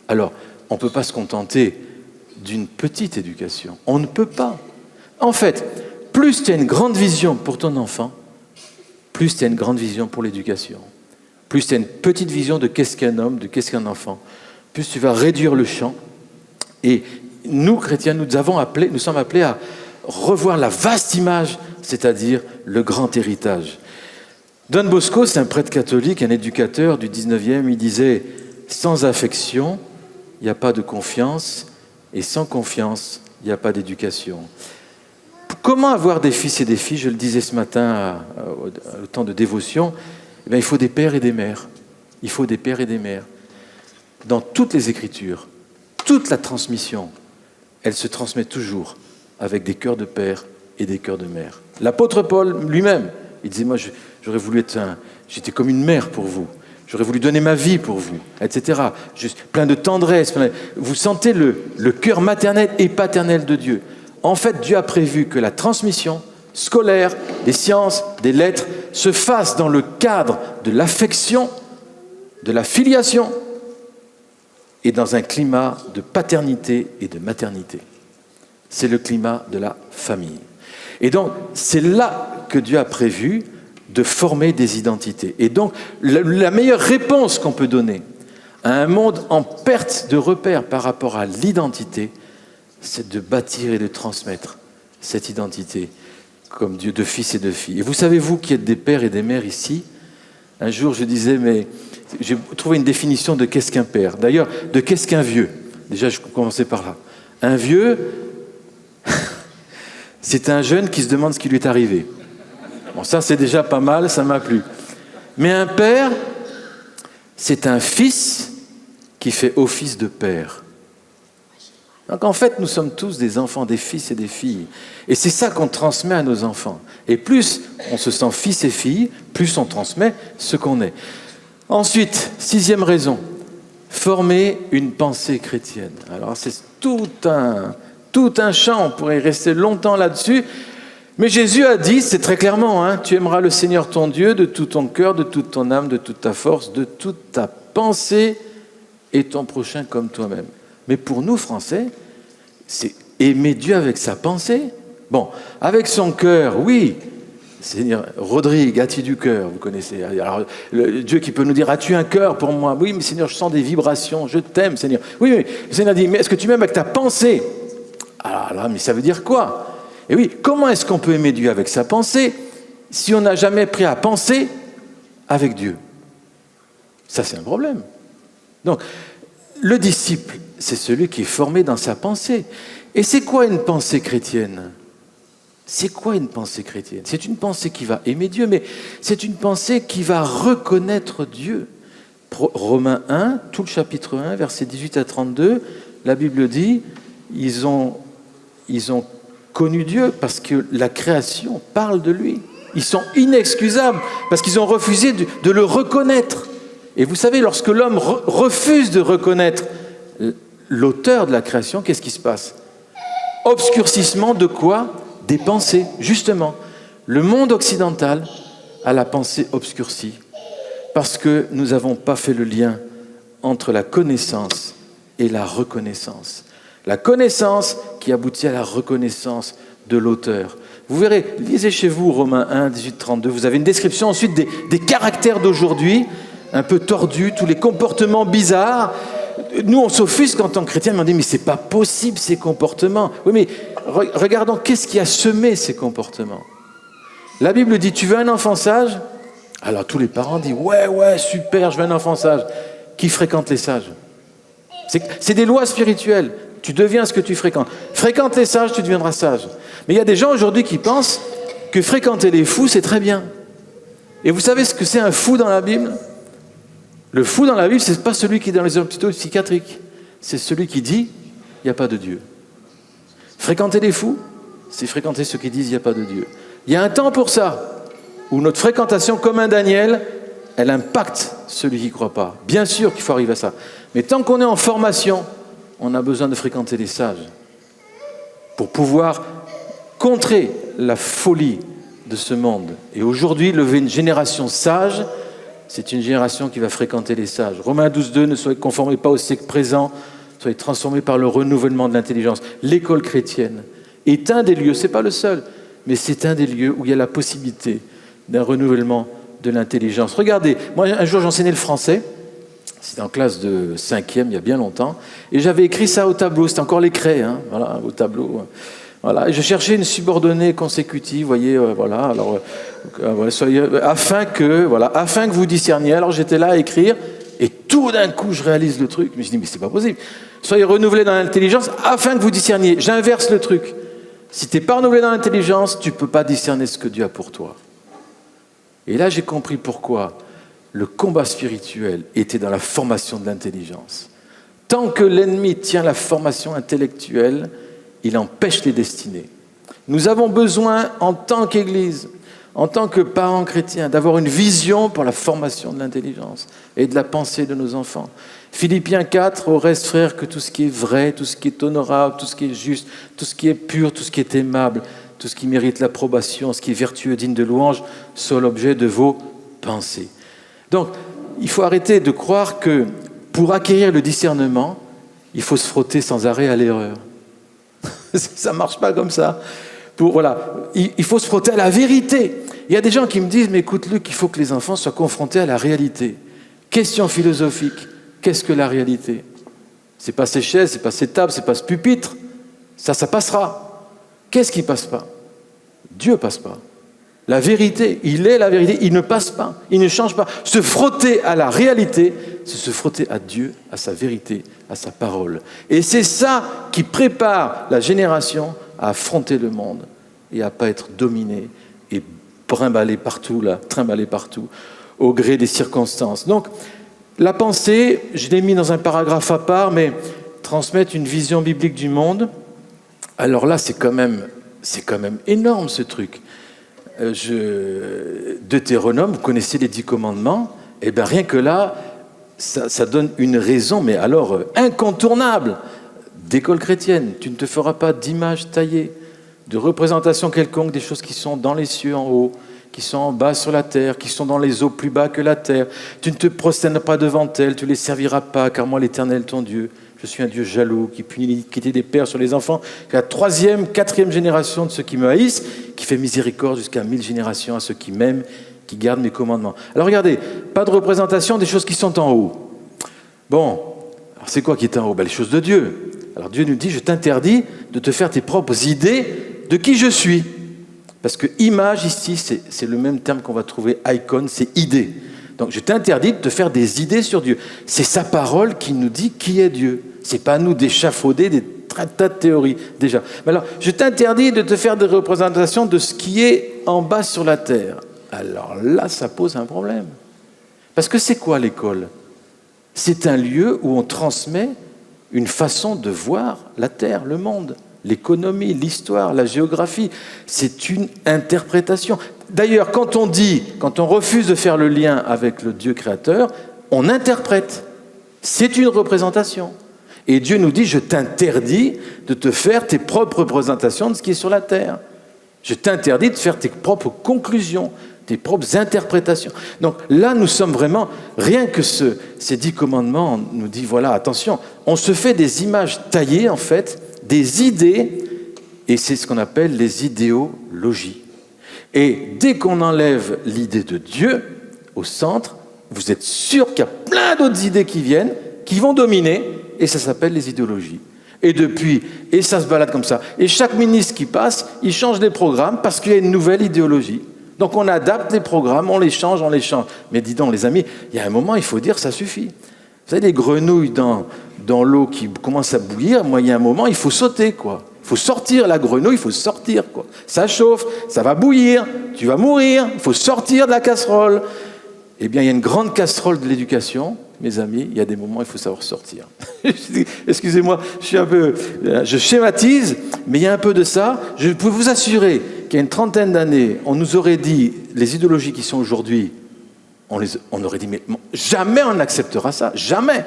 alors on ne peut pas se contenter d'une petite éducation. On ne peut pas. En fait, plus tu as une grande vision pour ton enfant, plus tu as une grande vision pour l'éducation. Plus tu as une petite vision de qu'est-ce qu'un homme, de qu'est-ce qu'un enfant, plus tu vas réduire le champ. Et nous, chrétiens, nous sommes appelés à revoir la vaste image, c'est-à-dire le grand héritage. Don Bosco, c'est un prêtre catholique, un éducateur du 19e, il disait « Sans affection, il n'y a pas de confiance, et sans confiance, il n'y a pas d'éducation. » Comment avoir des fils et des filles? Je le disais ce matin au temps de dévotion. Eh bien, il faut des pères et des mères. Il faut des pères et des mères. Dans toutes les Écritures, toute la transmission, elle se transmet toujours avec des cœurs de père et des cœurs de mère. L'apôtre Paul lui-même, il disait, moi, j'aurais voulu j'étais comme une mère pour vous. J'aurais voulu donner ma vie pour vous, etc. Plein de tendresse. Vous sentez le cœur maternel et paternel de Dieu. En fait, Dieu a prévu que la transmission scolaire, des sciences, des lettres, se fasse dans le cadre de l'affection, de la filiation et dans un climat de paternité et de maternité. C'est le climat de la famille. Et donc, c'est là que Dieu a prévu de former des identités. Et donc, la meilleure réponse qu'on peut donner à un monde en perte de repères par rapport à l'identité, c'est de bâtir et de transmettre cette identité comme Dieu de fils et de filles. Et vous savez, vous qui êtes des pères et des mères ici, Un jour, je disais, mais j'ai trouvé une définition de qu'est-ce qu'un père. D'ailleurs, de qu'est-ce qu'un vieux. Déjà, je commençais par là. Un vieux, c'est un jeune qui se demande ce qui lui est arrivé. Bon, ça, c'est déjà pas mal, ça m'a plu. Mais un père, c'est un fils qui fait office de père. Donc en fait, nous sommes tous des enfants, des fils et des filles. Et c'est ça qu'on transmet à nos enfants. Et plus on se sent fils et fille, plus on transmet ce qu'on est. Ensuite, 6e raison, former une pensée chrétienne. Alors c'est tout un champ, on pourrait rester longtemps là-dessus. Mais Jésus a dit, c'est très clairement, tu aimeras le Seigneur ton Dieu de tout ton cœur, de toute ton âme, de toute ta force, de toute ta pensée et ton prochain comme toi-même. Mais pour nous, Français, c'est aimer Dieu avec sa pensée. Bon, avec son cœur, oui. Seigneur, Rodrigue, as-tu du cœur? Vous connaissez. Alors, Dieu qui peut nous dire, as-tu un cœur pour moi? Oui, mais Seigneur, je sens des vibrations, je t'aime, Seigneur. Oui, mais le Seigneur dit, mais est-ce que tu m'aimes avec ta pensée? Alors là, mais ça veut dire quoi? Et oui, comment est-ce qu'on peut aimer Dieu avec sa pensée si on n'a jamais appris à penser avec Dieu? Ça, c'est un problème. Donc, le disciple, c'est celui qui est formé dans sa pensée. Et c'est quoi une pensée chrétienne? C'est quoi une pensée chrétienne? C'est une pensée qui va aimer Dieu, mais c'est une pensée qui va reconnaître Dieu. Romains 1, tout le chapitre 1, versets 18 à 32, la Bible dit, ils ont connu Dieu parce que la création parle de lui. Ils sont inexcusables parce qu'ils ont refusé de le reconnaître. Et vous savez, lorsque l'homme refuse de reconnaître l'auteur de la création, qu'est-ce qui se passe? Obscurcissement de quoi? Des pensées, justement. Le monde occidental a la pensée obscurcie parce que nous n'avons pas fait le lien entre la connaissance et la reconnaissance. La connaissance qui aboutit à la reconnaissance de l'auteur. Vous verrez, lisez chez vous Romains 1, 18, 32, vous avez une description ensuite des caractères d'aujourd'hui, un peu tordus, tous les comportements bizarres. Nous, on s'offusque en tant que chrétiens, mais on dit, mais c'est pas possible ces comportements. Oui, mais regardons, qu'est-ce qui a semé ces comportements? La Bible dit, tu veux un enfant sage? Alors tous les parents disent, ouais, super, je veux un enfant sage. Qui fréquente les sages? C'est des lois spirituelles. Tu deviens ce que tu fréquentes. Fréquente les sages, tu deviendras sage. Mais il y a des gens aujourd'hui qui pensent que fréquenter les fous, c'est très bien. Et vous savez ce que c'est un fou dans la Bible? Le fou dans la Bible, ce n'est pas celui qui est dans les hôpitaux psychiatriques. C'est celui qui dit, il n'y a pas de Dieu. Fréquenter les fous, c'est fréquenter ceux qui disent, il n'y a pas de Dieu. Il y a un temps pour ça, où notre fréquentation, comme un Daniel, elle impacte celui qui ne croit pas. Bien sûr qu'il faut arriver à ça. Mais tant qu'on est en formation, on a besoin de fréquenter les sages pour pouvoir contrer la folie de ce monde. Et aujourd'hui, lever une génération sage, c'est une génération qui va fréquenter les sages. Romains 12, 2, ne soyez conformés pas au siècle présent, soyez transformés par le renouvellement de l'intelligence. L'école chrétienne est un des lieux, ce n'est pas le seul, mais c'est un des lieux où il y a la possibilité d'un renouvellement de l'intelligence. Regardez, moi un jour j'enseignais le français, c'était en classe de 5e, il y a bien longtemps, et j'avais écrit ça au tableau, c'était encore les craies, voilà, au tableau. Voilà, et je cherchais une subordonnée consécutive, vous voyez, voilà, alors, afin que vous discerniez. Alors j'étais là à écrire, et tout d'un coup je réalise le truc, je me suis dit, mais c'est pas possible. Soyez renouvelés dans l'intelligence, afin que vous discerniez. J'inverse le truc. Si tu n'es pas renouvelé dans l'intelligence, tu ne peux pas discerner ce que Dieu a pour toi. Et là j'ai compris pourquoi le combat spirituel était dans la formation de l'intelligence. Tant que l'ennemi tient la formation intellectuelle, il empêche les destinées. Nous avons besoin, en tant qu'Église, en tant que parents chrétiens, d'avoir une vision pour la formation de l'intelligence et de la pensée de nos enfants. Philippiens 4, au reste, frères, que tout ce qui est vrai, tout ce qui est honorable, tout ce qui est juste, tout ce qui est pur, tout ce qui est aimable, tout ce qui mérite l'approbation, ce qui est vertueux, digne de louange, soit l'objet de vos pensées. Donc, il faut arrêter de croire que pour acquérir le discernement, il faut se frotter sans arrêt à l'erreur. Ça ne marche pas comme ça. Il faut se frotter à la vérité. Il y a des gens qui me disent, mais écoute Luc, il faut que les enfants soient confrontés à la réalité. Question philosophique, qu'est-ce que la réalité? C'est pas ces chaises, c'est pas ces tables, c'est pas ce pupitre. Ça passera. Qu'est-ce qui passe pas? Dieu passe pas. La vérité, il est la vérité, il ne passe pas, il ne change pas. Se frotter à la réalité, c'est se frotter à Dieu, à sa vérité, à sa parole. Et c'est ça qui prépare la génération à affronter le monde et à ne pas être dominé et trimballer partout, au gré des circonstances. Donc, la pensée, je l'ai mis dans un paragraphe à part, mais transmettre une vision biblique du monde, alors là, c'est quand même énorme ce truc. Deutéronome, vous connaissez les 10 commandements, et bien rien que là, ça donne une raison, mais alors incontournable, d'école chrétienne. Tu ne te feras pas d'image taillée, de représentation quelconque des choses qui sont dans les cieux en haut, qui sont en bas sur la terre, qui sont dans les eaux plus bas que la terre. Tu ne te prosternes pas devant elles, tu ne les serviras pas, car moi l'Éternel ton Dieu, je suis un Dieu jaloux, qui punit l'iniquité des pères sur les enfants, qu'à la 3e, 4e génération de ceux qui me haïssent, qui fait miséricorde jusqu'à 1000 générations à ceux qui m'aiment, qui gardent mes commandements. Alors regardez, pas de représentation des choses qui sont en haut. Bon, alors c'est quoi qui est en haut? Les choses de Dieu. Alors Dieu nous dit, je t'interdis de te faire tes propres idées de qui je suis. Parce que image ici, c'est le même terme qu'on va trouver icône, c'est idée. Donc je t'interdis de te faire des idées sur Dieu. C'est sa parole qui nous dit qui est Dieu. C'est pas à nous d'échafauder des tas de théories déjà. Mais alors, je t'interdis de te faire des représentations de ce qui est en bas sur la terre. Alors là, ça pose un problème. Parce que c'est quoi l'école? C'est un lieu où on transmet une façon de voir la terre, le monde. L'économie, l'histoire, la géographie, c'est une interprétation. D'ailleurs, quand on refuse de faire le lien avec le Dieu créateur, on interprète. C'est une représentation. Et Dieu nous dit, je t'interdis de te faire tes propres représentations de ce qui est sur la terre. Je t'interdis de faire tes propres conclusions, tes propres interprétations. Donc là, nous sommes vraiment, rien que ces 10 commandements nous dit, voilà, attention, on se fait des images taillées, en fait, des idées, et c'est ce qu'on appelle les idéologies. Et dès qu'on enlève l'idée de Dieu au centre, vous êtes sûr qu'il y a plein d'autres idées qui viennent, qui vont dominer, et ça s'appelle les idéologies. Et ça se balade comme ça. Et chaque ministre qui passe, il change des programmes parce qu'il y a une nouvelle idéologie. Donc on adapte les programmes, on les change. Mais dis donc les amis, il y a un moment, il faut dire ça suffit. Vous savez, les grenouilles dans l'eau qui commencent à bouillir, moi, il y a un moment, il faut sauter, quoi. Il faut sortir la grenouille, il faut sortir, quoi. Ça chauffe, ça va bouillir, tu vas mourir, il faut sortir de la casserole. Eh bien, il y a une grande casserole de l'éducation, mes amis, il y a des moments où il faut savoir sortir. Excusez-moi, je schématise, mais il y a un peu de ça. Je peux vous assurer qu'il y a une trentaine d'années, on nous aurait dit, les idéologies qui sont aujourd'hui, on aurait dit, mais jamais on n'acceptera ça, jamais.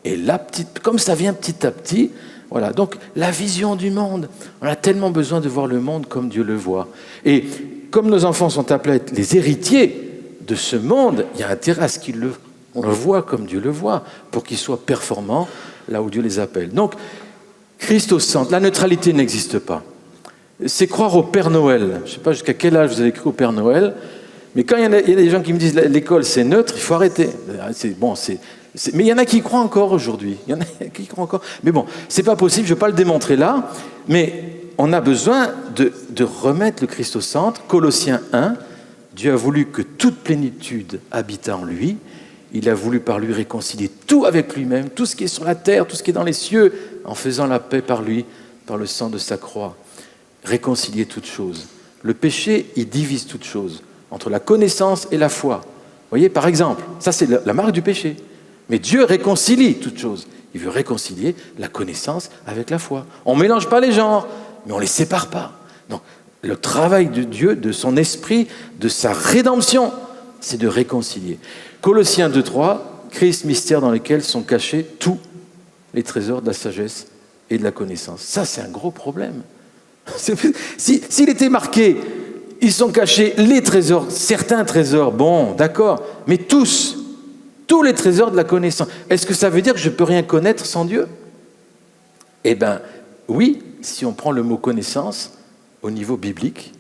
Et là, comme ça vient petit à petit, voilà. Donc, la vision du monde, on a tellement besoin de voir le monde comme Dieu le voit. Et comme nos enfants sont appelés à être les héritiers de ce monde, il y a intérêt à ce qu'on le voit comme Dieu le voit, pour qu'ils soient performants là où Dieu les appelle. Donc, Christ au centre, la neutralité n'existe pas. C'est croire au Père Noël. Je ne sais pas jusqu'à quel âge vous avez cru au Père Noël, mais quand il y a des gens qui me disent l'école c'est neutre, il faut arrêter. Mais il y en a qui y croient encore aujourd'hui. Mais bon, c'est pas possible, je ne vais pas le démontrer là. Mais on a besoin de remettre le Christ au centre. Colossiens 1, Dieu a voulu que toute plénitude habitât en lui. Il a voulu par lui réconcilier tout avec lui-même, tout ce qui est sur la terre, tout ce qui est dans les cieux, en faisant la paix par lui, par le sang de sa croix. Réconcilier toutes choses. Le péché, il divise toutes choses, entre la connaissance et la foi. Vous voyez, par exemple, ça c'est la marque du péché. Mais Dieu réconcilie toutes choses. Il veut réconcilier la connaissance avec la foi. On ne mélange pas les genres, mais on ne les sépare pas. Donc, le travail de Dieu, de son esprit, de sa rédemption, c'est de réconcilier. Colossiens 2.3, Christ, mystère dans lequel sont cachés tous les trésors de la sagesse et de la connaissance. Ça, c'est un gros problème. S'il était marqué, ils sont cachés les trésors, certains trésors, bon, d'accord, mais tous les trésors de la connaissance. Est-ce que ça veut dire que je ne peux rien connaître sans Dieu? Eh bien, oui, si on prend le mot connaissance au niveau biblique,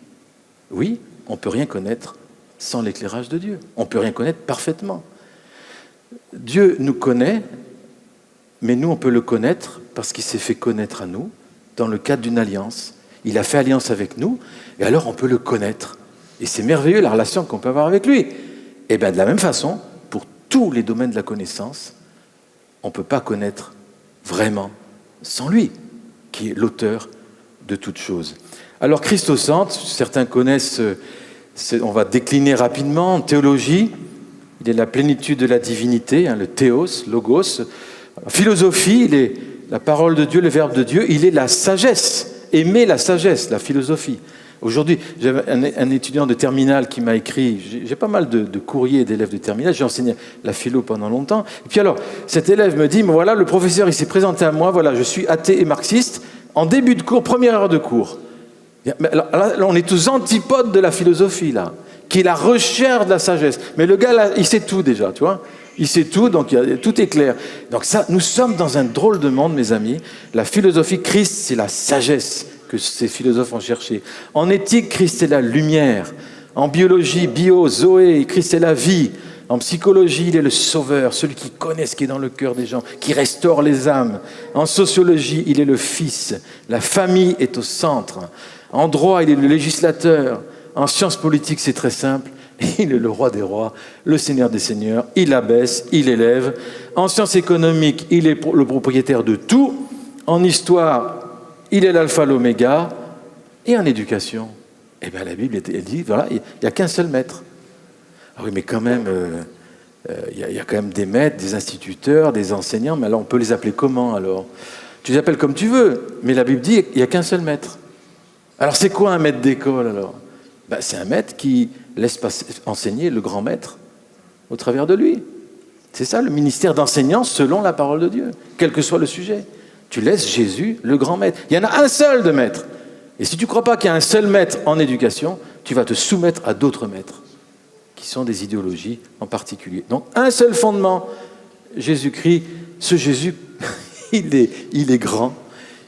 oui, on ne peut rien connaître sans l'éclairage de Dieu. On ne peut rien connaître parfaitement. Dieu nous connaît, mais nous, on peut le connaître parce qu'il s'est fait connaître à nous dans le cadre d'une alliance. Il a fait alliance avec nous, et alors on peut le connaître. Et c'est merveilleux la relation qu'on peut avoir avec lui. Et bien de la même façon, pour tous les domaines de la connaissance, on ne peut pas connaître vraiment sans lui, qui est l'auteur de toutes choses. Alors Christocentre, certains connaissent, on va décliner rapidement, en théologie, il est la plénitude de la divinité, le théos, logos. En philosophie, il est la parole de Dieu, le verbe de Dieu, il est la sagesse, aimer la sagesse, la philosophie. Aujourd'hui, j'avais un étudiant de terminale qui m'a écrit, j'ai pas mal de courriers d'élèves de terminale, j'ai enseigné la philo pendant longtemps, et puis alors, cet élève me dit, voilà, le professeur, il s'est présenté à moi, voilà, je suis athée et marxiste, en début de cours, première heure de cours. Là, on est aux antipodes de la philosophie, là, qui est la recherche de la sagesse. Mais le gars, là, il sait tout déjà, tu vois. Il sait tout, donc tout est clair. Donc ça, nous sommes dans un drôle de monde, mes amis. La philosophie, Christ, c'est la sagesse que ces philosophes ont cherché. En éthique, Christ est la lumière. En biologie, bio, Zoé, Christ est la vie. En psychologie, il est le sauveur, celui qui connaît ce qui est dans le cœur des gens, qui restaure les âmes. En sociologie, il est le Fils. La famille est au centre. En droit, il est le législateur. En sciences politiques, c'est très simple. Il est le roi des rois, le seigneur des seigneurs. Il abaisse, il élève. En sciences économiques, il est le propriétaire de tout. En histoire, il est l'alpha, l'oméga. Et en éducation, eh bien, la Bible, elle dit, voilà, il n'y a qu'un seul maître. Ah oui, mais quand même, il y a quand même des maîtres, des instituteurs, des enseignants. Mais alors, on peut les appeler comment, alors? Tu les appelles comme tu veux, mais la Bible dit qu'il n'y a qu'un seul maître. Alors, c'est quoi un maître d'école, alors? C'est un maître qui laisse enseigner le grand maître au travers de lui. C'est ça, le ministère d'enseignant selon la parole de Dieu, quel que soit le sujet. Tu laisses Jésus, le grand maître. Il y en a un seul de maître. Et si tu ne crois pas qu'il y a un seul maître en éducation, tu vas te soumettre à d'autres maîtres, qui sont des idéologies en particulier. Donc, un seul fondement, Jésus-Christ. Ce Jésus, il est grand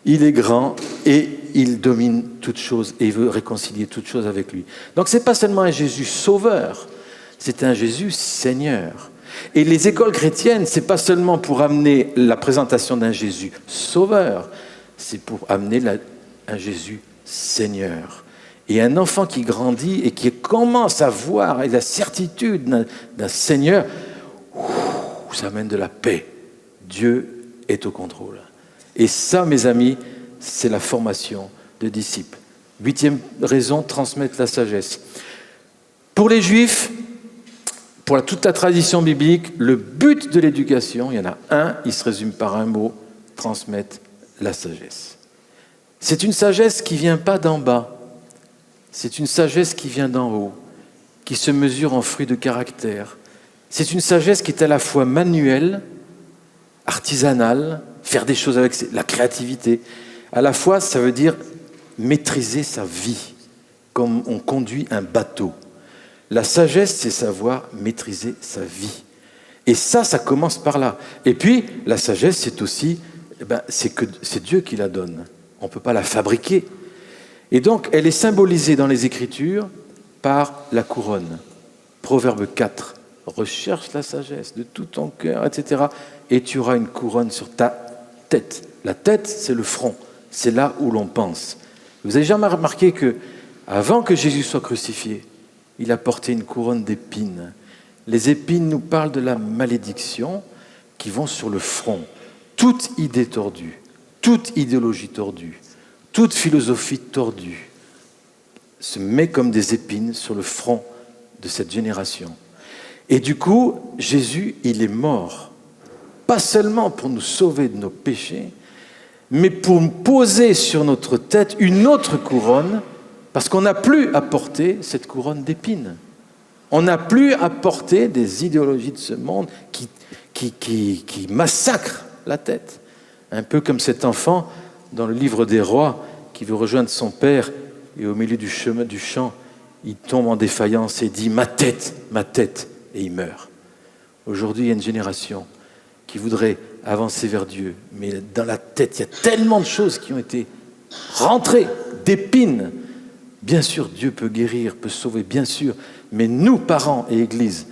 et il domine toutes choses et il veut réconcilier toutes choses avec lui. Donc ce n'est pas seulement un Jésus sauveur, c'est un Jésus Seigneur. Et les écoles chrétiennes, ce n'est pas seulement pour amener la présentation d'un Jésus sauveur, c'est pour amener un Jésus Seigneur. Et un enfant qui grandit et qui commence à voir la certitude d'un Seigneur, ça amène de la paix. Dieu est au contrôle. Et ça, mes amis, c'est la formation de disciples. 8e raison, transmettre la sagesse. Pour les Juifs, pour toute la tradition biblique, le but de l'éducation, il y en a un, il se résume par un mot, transmettre la sagesse. C'est une sagesse qui ne vient pas d'en bas, c'est une sagesse qui vient d'en haut, qui se mesure en fruits de caractère. C'est une sagesse qui est à la fois manuelle, artisanale, faire des choses avec la créativité. À la fois, ça veut dire maîtriser sa vie, comme on conduit un bateau. La sagesse, c'est savoir maîtriser sa vie. Et ça commence par là. Et puis, la sagesse, c'est aussi, c'est Dieu qui la donne. On ne peut pas la fabriquer. Et donc, elle est symbolisée dans les Écritures par la couronne. Proverbe 4. Recherche la sagesse de tout ton cœur, etc. Et tu auras une couronne sur ta tête. La tête, c'est le front. C'est là où l'on pense. Vous avez jamais remarqué que, avant que Jésus soit crucifié, il a porté une couronne d'épines. Les épines nous parlent de la malédiction qui vont sur le front. Toute idée tordue, toute idéologie tordue, toute philosophie tordue se met comme des épines sur le front de cette génération. Et du coup, Jésus, il est mort, pas seulement pour nous sauver de nos péchés, mais pour poser sur notre tête une autre couronne, parce qu'on n'a plus à porter cette couronne d'épines. On n'a plus à porter des idéologies de ce monde qui massacrent la tête. Un peu comme cet enfant dans le livre des rois qui veut rejoindre son père et au milieu du chemin du champ, il tombe en défaillance et dit « ma tête !» et il meurt. Aujourd'hui, il y a une génération qui voudrait avancer vers Dieu, mais dans la tête, il y a tellement de choses qui ont été rentrées, d'épines. Bien sûr, Dieu peut guérir, peut sauver, bien sûr, mais nous, parents et Église,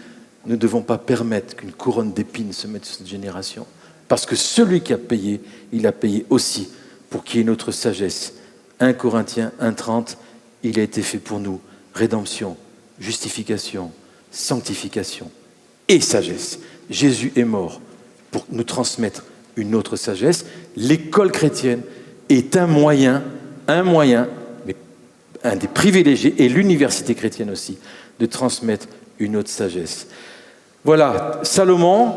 nous ne devons pas permettre qu'une couronne d'épines se mette sur cette génération, parce que celui qui a payé, il a payé aussi pour qu'il y ait notre sagesse. 1 Corinthiens 1,30, il a été fait pour nous, rédemption justification, sanctification et sagesse. Jésus est mort pour nous transmettre une autre sagesse. L'école chrétienne est un moyen, mais un des privilégiés, et l'université chrétienne aussi, de transmettre une autre sagesse. Voilà, Salomon,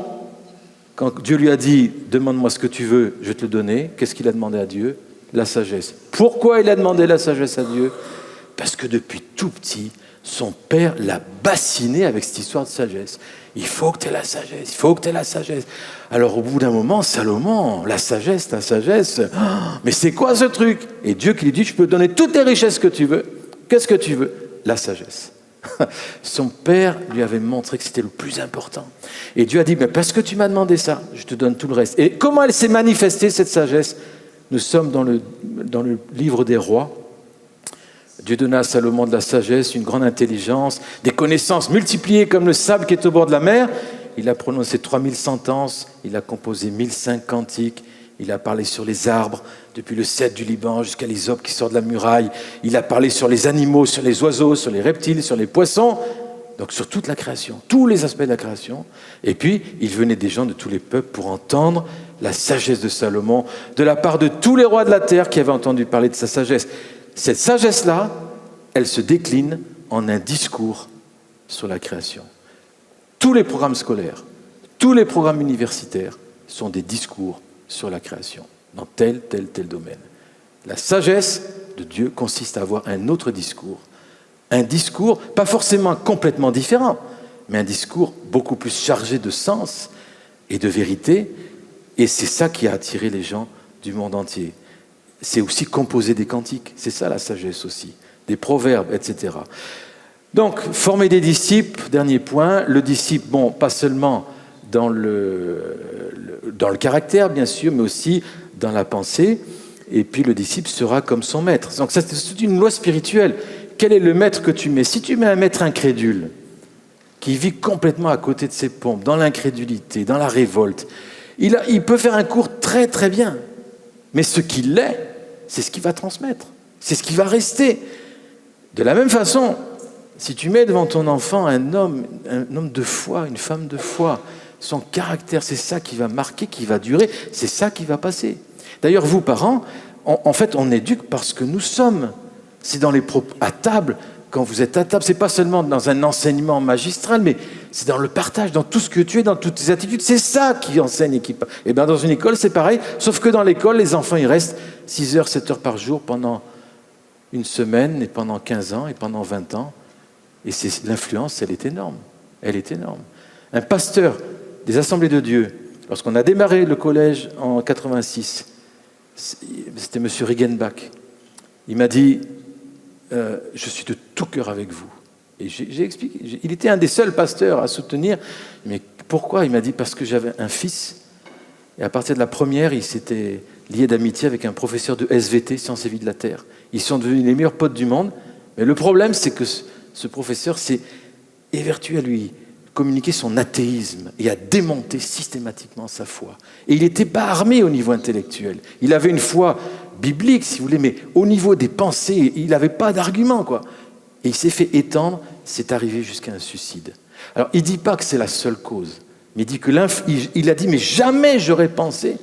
quand Dieu lui a dit « Demande-moi ce que tu veux, je vais te le donner », qu'est-ce qu'il a demandé à Dieu? La sagesse. Pourquoi il a demandé la sagesse à Dieu? Parce que depuis tout petit, son père l'a bassiné avec cette histoire de sagesse. Il faut que tu aies la sagesse, il faut que tu aies la sagesse. Alors au bout d'un moment, Salomon, la sagesse, oh, mais c'est quoi ce truc? Et Dieu qui lui dit, je peux te donner toutes les richesses que tu veux. Qu'est-ce que tu veux? La sagesse. Son père lui avait montré que c'était le plus important. Et Dieu a dit, mais parce que tu m'as demandé ça, je te donne tout le reste. Et comment elle s'est manifestée, cette sagesse? Nous sommes dans le livre des rois. Dieu donna à Salomon de la sagesse, une grande intelligence, des connaissances multipliées comme le sable qui est au bord de la mer. Il a prononcé 3000 sentences, il a composé 1005 cantiques, il a parlé sur les arbres, depuis le cèdre du Liban jusqu'à l'hysope qui sort de la muraille. Il a parlé sur les animaux, sur les oiseaux, sur les reptiles, sur les poissons, donc sur toute la création, tous les aspects de la création. Et puis, il venait des gens de tous les peuples pour entendre la sagesse de Salomon, de la part de tous les rois de la terre qui avaient entendu parler de sa sagesse. Cette sagesse-là, elle se décline en un discours sur la création. Tous les programmes scolaires, tous les programmes universitaires sont des discours sur la création, dans tel domaine. La sagesse de Dieu consiste à avoir un autre discours. Un discours, pas forcément complètement différent, mais un discours beaucoup plus chargé de sens et de vérité. Et c'est ça qui a attiré les gens du monde entier. C'est aussi composer des cantiques. C'est ça la sagesse aussi. Des proverbes, etc. Donc, former des disciples, dernier point. Le disciple, bon, pas seulement dans le caractère, bien sûr, mais aussi dans la pensée. Et puis, le disciple sera comme son maître. Donc, ça, c'est une loi spirituelle. Quel est le maître que tu mets? Si tu mets un maître incrédule, qui vit complètement à côté de ses pompes, dans l'incrédulité, dans la révolte, il peut faire un cours très, très bien. Mais ce qu'il est, c'est ce qu'il va transmettre. C'est ce qui va rester. De la même façon, si tu mets devant ton enfant un homme de foi, une femme de foi, son caractère, c'est ça qui va marquer, qui va durer, c'est ça qui va passer. D'ailleurs, vous, parents, en fait, on éduque parce que nous sommes. C'est dans les propos à table, quand vous êtes à table, c'est pas seulement dans un enseignement magistral, mais c'est dans le partage, dans tout ce que tu es, dans toutes tes attitudes. C'est ça qui enseigne et qui... Et bien dans une école, c'est pareil, sauf que dans l'école, les enfants, ils restent 6 heures, 7 heures par jour pendant une semaine, et pendant 15 ans, et pendant 20 ans. Et l'influence, elle est énorme. Elle est énorme. Un pasteur des Assemblées de Dieu, lorsqu'on a démarré le collège en 86, c'était M. Riggenbach. Il m'a dit... je suis de tout cœur avec vous. Et j'ai expliqué. Il était un des seuls pasteurs à soutenir. Mais pourquoi? Il m'a dit parce que j'avais un fils. Et à partir de la première, il s'était lié d'amitié avec un professeur de SVT, Sciences et Vie de la Terre. Ils sont devenus les meilleurs potes du monde. Mais le problème, c'est que ce professeur s'est évertué à lui communiquer son athéisme et à démonter systématiquement sa foi. Et il n'était pas armé au niveau intellectuel. Il avait une foi biblique, si vous voulez, mais au niveau des pensées, il n'avait pas d'argument, quoi. Et il s'est fait étendre, c'est arrivé jusqu'à un suicide. Alors, il ne dit pas que c'est la seule cause, mais il dit que il a dit, mais jamais j'aurais pensé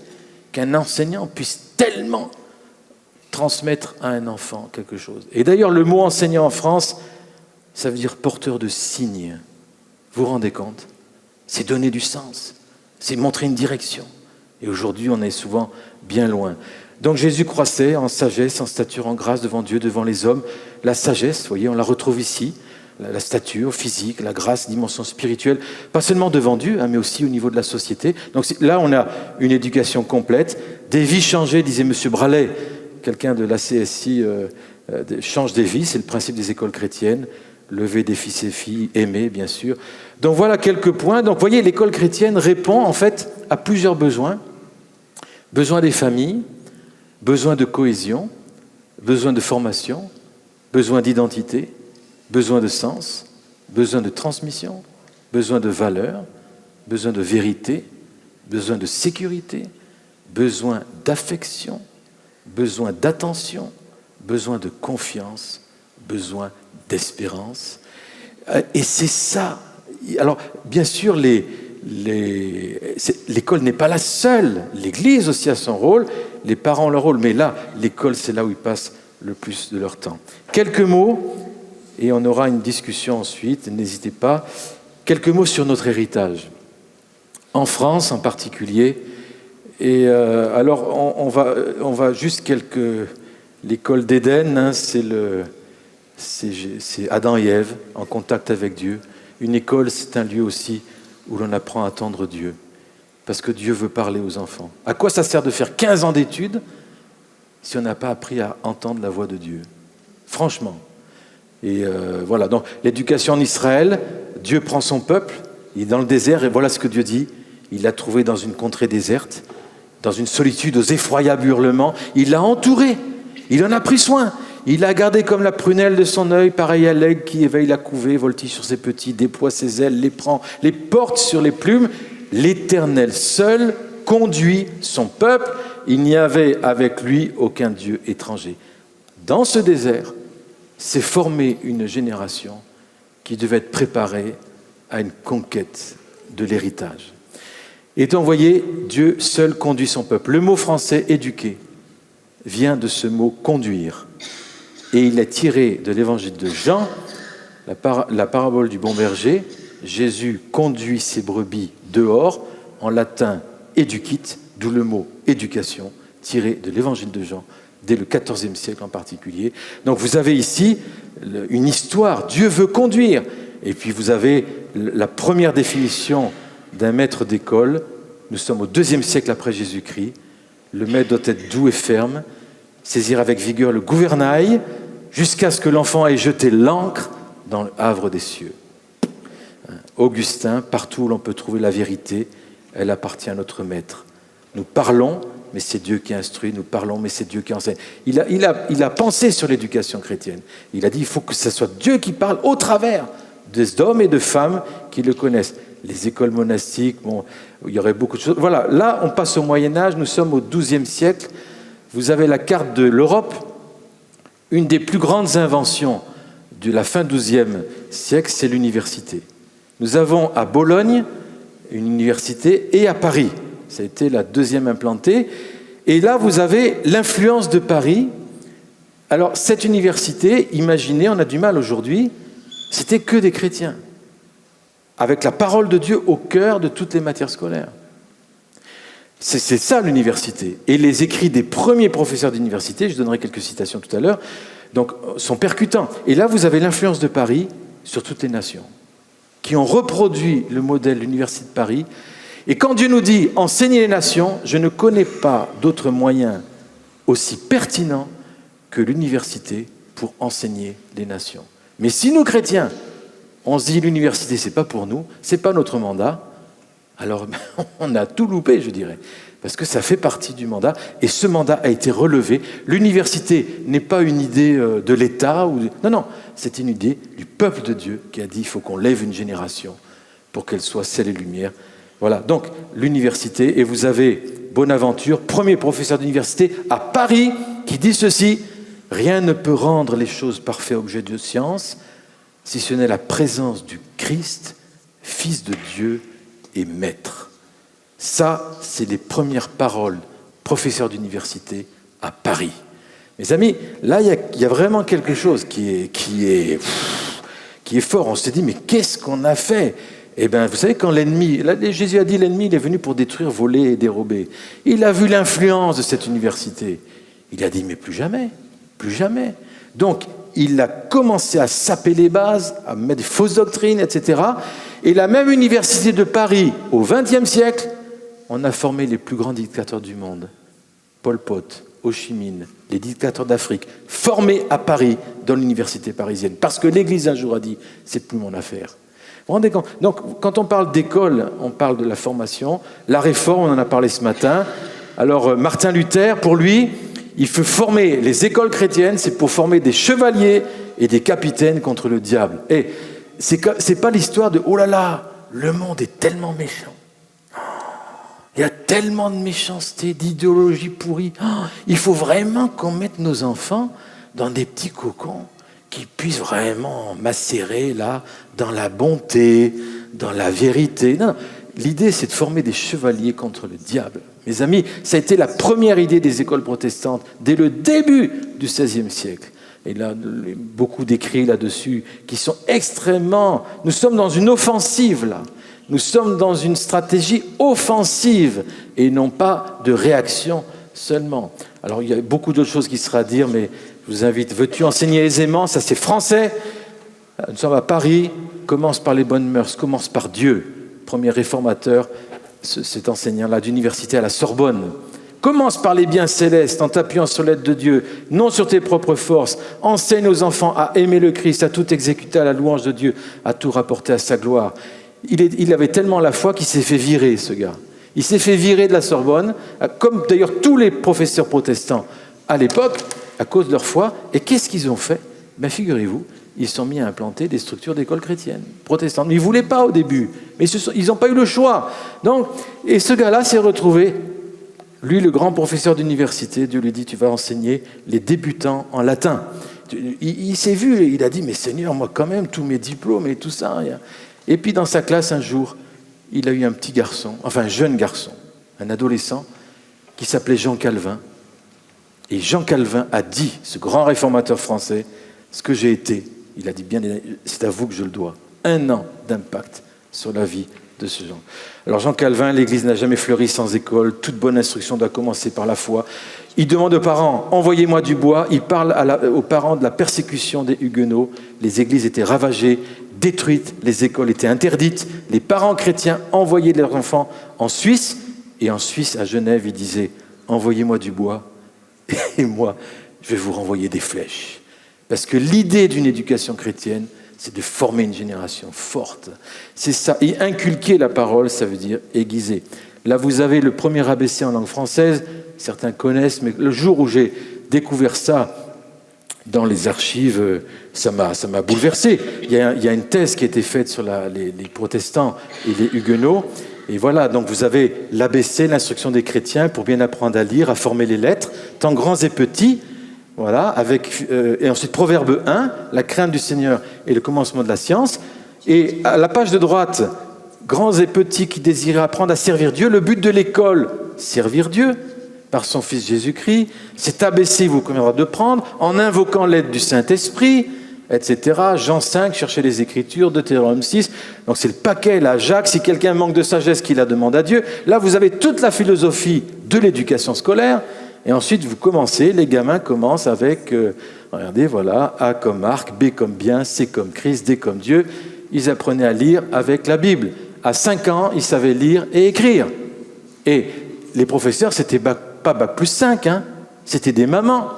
qu'un enseignant puisse tellement transmettre à un enfant quelque chose. Et d'ailleurs, le mot enseignant en France, ça veut dire porteur de signes. Vous vous rendez compte? C'est donner du sens, c'est montrer une direction. Et aujourd'hui, on est souvent bien loin. Donc Jésus croissait en sagesse, en stature, en grâce devant Dieu, devant les hommes. La sagesse, vous voyez, on la retrouve ici. La stature physique, la grâce, dimension spirituelle, pas seulement devant Dieu, mais aussi au niveau de la société. Donc là, on a une éducation complète. Des vies changées, disait M. Bralet, quelqu'un de la CSI, change des vies, c'est le principe des écoles chrétiennes. Lever des fils et filles, aimer, bien sûr. Donc voilà quelques points. Donc vous voyez, l'école chrétienne répond en fait à plusieurs besoins. Besoin des familles, besoin de cohésion, besoin de formation, besoin d'identité, besoin de sens, besoin de transmission, besoin de valeur, besoin de vérité, besoin de sécurité, besoin d'affection, besoin d'attention, besoin de confiance, besoin d'espérance. Et c'est ça. Alors, bien sûr, l'école n'est pas la seule. L'Église aussi a son rôle, les parents ont leur rôle. Mais là, l'école, c'est là où ils passent le plus de leur temps. Quelques mots, et on aura une discussion ensuite, n'hésitez pas. Quelques mots sur notre héritage. En France en particulier. Et alors, on va juste l'école d'Éden, hein, c'est Adam et Ève en contact avec Dieu. Une école, c'est un lieu aussi où l'on apprend à attendre Dieu. Parce que Dieu veut parler aux enfants. À quoi ça sert de faire 15 ans d'études si on n'a pas appris à entendre la voix de Dieu? Franchement. Et voilà, donc l'éducation en Israël, Dieu prend son peuple, il est dans le désert, et voilà ce que Dieu dit. Il l'a trouvé dans une contrée déserte, dans une solitude aux effroyables hurlements. Il l'a entouré, il en a pris soin. Il l'a gardé comme la prunelle de son œil, pareil à l'aigle qui éveille la couvée, voltige sur ses petits, déploie ses ailes, les prend, les porte sur les plumes. L'Éternel seul conduit son peuple. Il n'y avait avec lui aucun Dieu étranger. Dans ce désert, s'est formée une génération qui devait être préparée à une conquête de l'héritage. Et donc, vous voyez, Dieu seul conduit son peuple. Le mot français « éduquer » vient de ce mot « conduire ». Et il est tiré de l'évangile de Jean, la parabole du bon berger. Jésus conduit ses brebis dehors, en latin « éduquit », d'où le mot « éducation », tiré de l'évangile de Jean, dès le XIVe siècle en particulier. Donc vous avez ici une histoire, Dieu veut conduire. Et puis vous avez la première définition d'un maître d'école. Nous sommes au IIe siècle après Jésus-Christ. Le maître doit être doux et ferme, saisir avec vigueur le gouvernail, jusqu'à ce que l'enfant ait jeté l'ancre dans le havre des cieux. Augustin, partout où l'on peut trouver la vérité, elle appartient à notre maître. Nous parlons, mais c'est Dieu qui instruit, nous parlons, mais c'est Dieu qui enseigne. Il a pensé sur l'éducation chrétienne. Il a dit, il faut que ce soit Dieu qui parle au travers des hommes et de femmes qui le connaissent. Les écoles monastiques, bon, il y aurait beaucoup de choses. Voilà, là, on passe au Moyen-Âge, nous sommes au XIIe siècle. Vous avez la carte de l'Europe. Une des plus grandes inventions de la fin XIIe siècle, c'est l'université. Nous avons à Bologne une université et à Paris. Ça a été la deuxième implantée. Et là, vous avez l'influence de Paris. Alors, cette université, imaginez, on a du mal aujourd'hui, c'était que des chrétiens, avec la parole de Dieu au cœur de toutes les matières scolaires. C'est ça l'université. Et les écrits des premiers professeurs d'université, je donnerai quelques citations tout à l'heure, donc, sont percutants. Et là, vous avez l'influence de Paris sur toutes les nations, qui ont reproduit le modèle de l'Université de Paris. Et quand Dieu nous dit « enseignez les nations », je ne connais pas d'autre moyen aussi pertinent que l'université pour enseigner les nations. Mais si nous, chrétiens, on se dit « l'université, ce n'est pas pour nous, ce n'est pas notre mandat », alors on a tout loupé, je dirais, parce que ça fait partie du mandat, et ce mandat a été relevé. L'université n'est pas une idée de l'État, non, c'est une idée du peuple de Dieu qui a dit « il faut qu'on lève une génération pour qu'elle soit sel et lumière ». Voilà, donc l'université, et vous avez Bonaventure, premier professeur d'université à Paris, qui dit ceci: « Rien ne peut rendre les choses parfaites objet de science, si ce n'est la présence du Christ, Fils de Dieu et Maître. » Ça, c'est les premières paroles, professeur d'université à Paris. Mes amis, là, il y a vraiment quelque chose qui est fort. On se dit, mais qu'est-ce qu'on a fait ? Eh bien, vous savez, quand Jésus a dit l'ennemi, il est venu pour détruire, voler et dérober. Il a vu l'influence de cette université. Il a dit, mais plus jamais, plus jamais. Donc, il a commencé à saper les bases, à mettre des fausses doctrines, etc. Et la même université de Paris, au XXe siècle, on a formé les plus grands dictateurs du monde. Pol Pot, Ho Chi Minh, les dictateurs d'Afrique, formés à Paris, dans l'université parisienne. Parce que l'Église, un jour, a dit, c'est plus mon affaire. Vous vous rendez compte ? Donc, quand on parle d'école, on parle de la formation. La réforme, on en a parlé ce matin. Alors, Martin Luther, pour lui, il faut former les écoles chrétiennes, c'est pour former des chevaliers et des capitaines contre le diable. Et c'est pas l'histoire de « oh là là, le monde est tellement méchant. Il y a tellement de méchanceté, d'idéologie pourrie. Il faut vraiment qu'on mette nos enfants dans des petits cocons qui puisse vraiment macérer là, dans la bonté, dans la vérité. Non, l'idée, c'est de former des chevaliers contre le diable. Mes amis, ça a été la première idée des écoles protestantes dès le début du XVIe siècle. Et là, beaucoup d'écrits là-dessus qui sont extrêmement... Nous sommes dans une offensive, là. Nous sommes dans une stratégie offensive et non pas de réaction seulement. Alors, il y a beaucoup d'autres choses qui seraient à dire, mais je vous invite. Veux-tu enseigner aisément? Ça, c'est français. Nous sommes à Paris. Commence par les bonnes mœurs. Commence par Dieu. Premier réformateur, cet enseignant-là d'université à la Sorbonne. Commence par les biens célestes en t'appuyant sur l'aide de Dieu, non sur tes propres forces. Enseigne aux enfants à aimer le Christ, à tout exécuter à la louange de Dieu, à tout rapporter à sa gloire. Il avait tellement la foi qu'il s'est fait virer, ce gars. Il s'est fait virer de la Sorbonne, comme d'ailleurs tous les professeurs protestants à l'époque, à cause de leur foi. Et qu'est-ce qu'ils ont fait? Figurez-vous, ils se sont mis à implanter des structures d'écoles chrétiennes, protestantes. Mais ils ne voulaient pas au début, mais ils n'ont pas eu le choix. Donc, et ce gars-là s'est retrouvé, lui, le grand professeur d'université, Dieu lui dit, tu vas enseigner les débutants en latin. Il s'est vu, il a dit, mais Seigneur, moi quand même, tous mes diplômes et tout ça. Et puis dans sa classe, un jour, il a eu un petit garçon, enfin un jeune garçon, un adolescent, qui s'appelait Jean Calvin. Et Jean Calvin a dit, ce grand réformateur français, ce que j'ai été, il a dit bien, c'est à vous que je le dois. 1 an d'impact sur la vie de ce Jean. Alors Jean Calvin, l'Église n'a jamais fleuri sans école, toute bonne instruction doit commencer par la foi. Il demande aux parents, envoyez-moi du bois. Il parle aux parents de la persécution des Huguenots. Les églises étaient ravagées, détruites, les écoles étaient interdites. Les parents chrétiens envoyaient leurs enfants en Suisse. Et en Suisse, à Genève, ils disaient, envoyez-moi du bois et moi, je vais vous renvoyer des flèches. Parce que l'idée d'une éducation chrétienne, c'est de former une génération forte. C'est ça. Et inculquer la parole, ça veut dire aiguiser. Là, vous avez le premier ABC en langue française. Certains connaissent, mais le jour où j'ai découvert ça dans les archives, ça m'a bouleversé. Il y a une thèse qui a été faite sur les protestants et les huguenots. Et voilà, donc vous avez l'ABC, l'instruction des chrétiens, pour bien apprendre à lire, à former les lettres, tant grands et petits. Voilà, et ensuite Proverbe 1, la crainte du Seigneur et le commencement de la science. Et à la page de droite, grands et petits qui désiraient apprendre à servir Dieu. Le but de l'école, servir Dieu par son Fils Jésus-Christ. Cet ABC vous conviendra de prendre en invoquant l'aide du Saint-Esprit, etc. Jean 5, cherchez les Écritures, Deutéronome 6. Donc c'est le paquet, là. Jacques, si quelqu'un manque de sagesse, qu'il la demande à Dieu. Là, vous avez toute la philosophie de l'éducation scolaire. Et ensuite, vous commencez, les gamins commencent avec, regardez, voilà, A comme Marc, B comme bien, C comme Christ, D comme Dieu. Ils apprenaient à lire avec la Bible. À 5 ans, ils savaient lire et écrire. Et les professeurs, c'était pas bac plus 5, hein, c'était des mamans,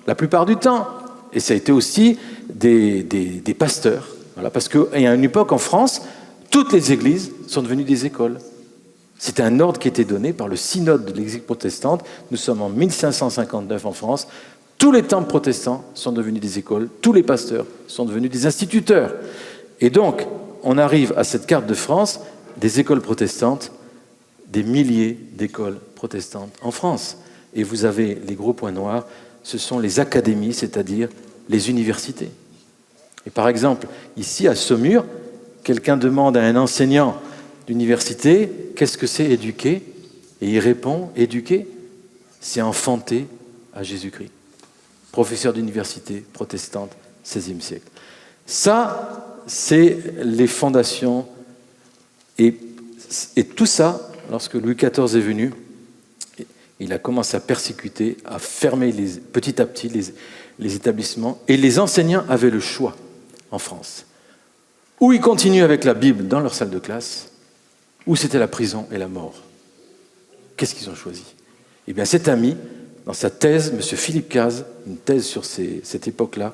la plupart du temps. Et ça a été aussi des pasteurs. Voilà, parce qu'à une époque, en France, toutes les églises sont devenues des écoles. C'était un ordre qui était donné par le synode de l'Église protestante. Nous sommes en 1559 en France. Tous les temples protestants sont devenus des écoles. Tous les pasteurs sont devenus des instituteurs. Et donc, on arrive à cette carte de France, des écoles protestantes, des milliers d'écoles protestantes en France. Et vous avez les gros points noirs, ce sont les académies, c'est-à-dire les universités. Et par exemple, ici à Saumur, quelqu'un demande à un enseignant d'université, qu'est-ce que c'est éduquer? Et il répond, éduquer, c'est enfanter à Jésus-Christ. Professeur d'université protestante, XVIe siècle. Ça, c'est les fondations. Et tout ça, lorsque Louis XIV est venu, il a commencé à persécuter, à fermer petit à petit les établissements. Et les enseignants avaient le choix en France. Ou ils continuent avec la Bible dans leur salle de classe, ou c'était la prison et la mort. Qu'est-ce qu'ils ont choisi? Eh bien, cet ami, dans sa thèse, M. Philippe Caz, une thèse sur cette époque-là,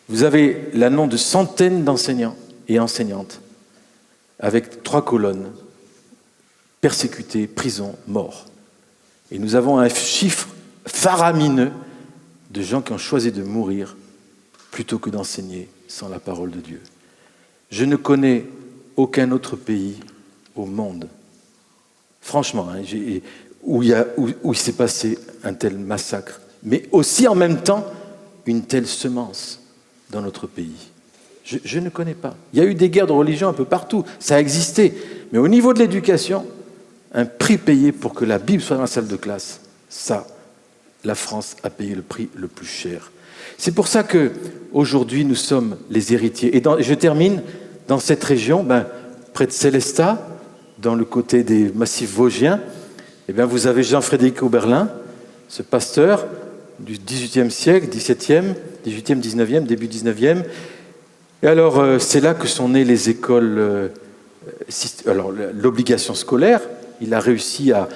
vous avez l'annonce de centaines d'enseignants et enseignantes, avec 3 colonnes, persécutés, prison, mort. Et nous avons un chiffre faramineux de gens qui ont choisi de mourir plutôt que d'enseigner sans la parole de Dieu. Je ne connais aucun autre pays au monde, franchement, hein, où il s'est passé un tel massacre, mais aussi en même temps une telle semence dans notre pays. Je ne connais pas. Il y a eu des guerres de religion un peu partout, ça a existé. Mais au niveau de l'éducation, un prix payé pour que la Bible soit dans la salle de classe, ça, la France a payé le prix le plus cher. C'est pour ça qu'aujourd'hui, nous sommes les héritiers. Et je termine dans cette région, près de Célestat, dans le côté des massifs vosgiens, vous avez Jean-Frédéric Oberlin, ce pasteur du XVIIIe siècle, XVIIe, XVIIIe, XIXe, début XIXe. Et alors, c'est là que sont nées les écoles, l'obligation scolaire. Il a réussi à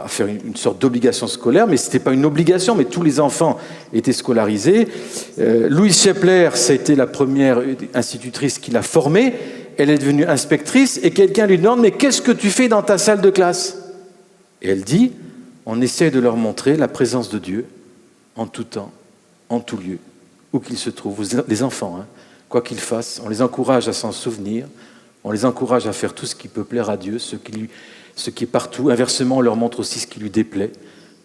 faire une sorte d'obligation scolaire, mais ce n'était pas une obligation, mais tous les enfants étaient scolarisés. Louise Schepler, ça a été la première institutrice qui l'a formée. Elle est devenue inspectrice et quelqu'un lui demande « Mais qu'est-ce que tu fais dans ta salle de classe ?» Et elle dit « On essaie de leur montrer la présence de Dieu en tout temps, en tout lieu, où qu'ils se trouvent. » Les enfants, quoi qu'ils fassent, on les encourage à s'en souvenir, on les encourage à faire tout ce qui peut plaire à Dieu, ce qui est partout. Inversement, on leur montre aussi ce qui lui déplaît.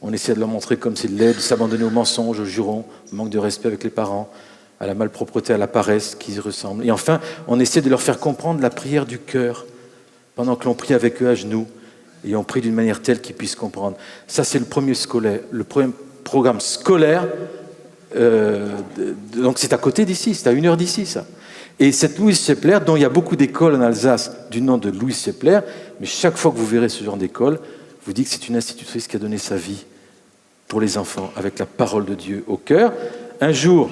On essaie de leur montrer comme c'est laid, de s'abandonner aux mensonges, aux jurons, au manque de respect avec les parents, à la malpropreté, à la paresse qui y ressemblent. Et enfin, on essaie de leur faire comprendre la prière du cœur, pendant que l'on prie avec eux à genoux, et on prie d'une manière telle qu'ils puissent comprendre. Ça, c'est le premier programme scolaire. Donc c'est à côté d'ici, c'est à 1 heure d'ici, ça. Et cette Louise Schepler, dont il y a beaucoup d'écoles en Alsace du nom de Louise Schepler, mais chaque fois que vous verrez ce genre d'école, vous dites que c'est une institutrice qui a donné sa vie pour les enfants, avec la parole de Dieu au cœur. Un jour,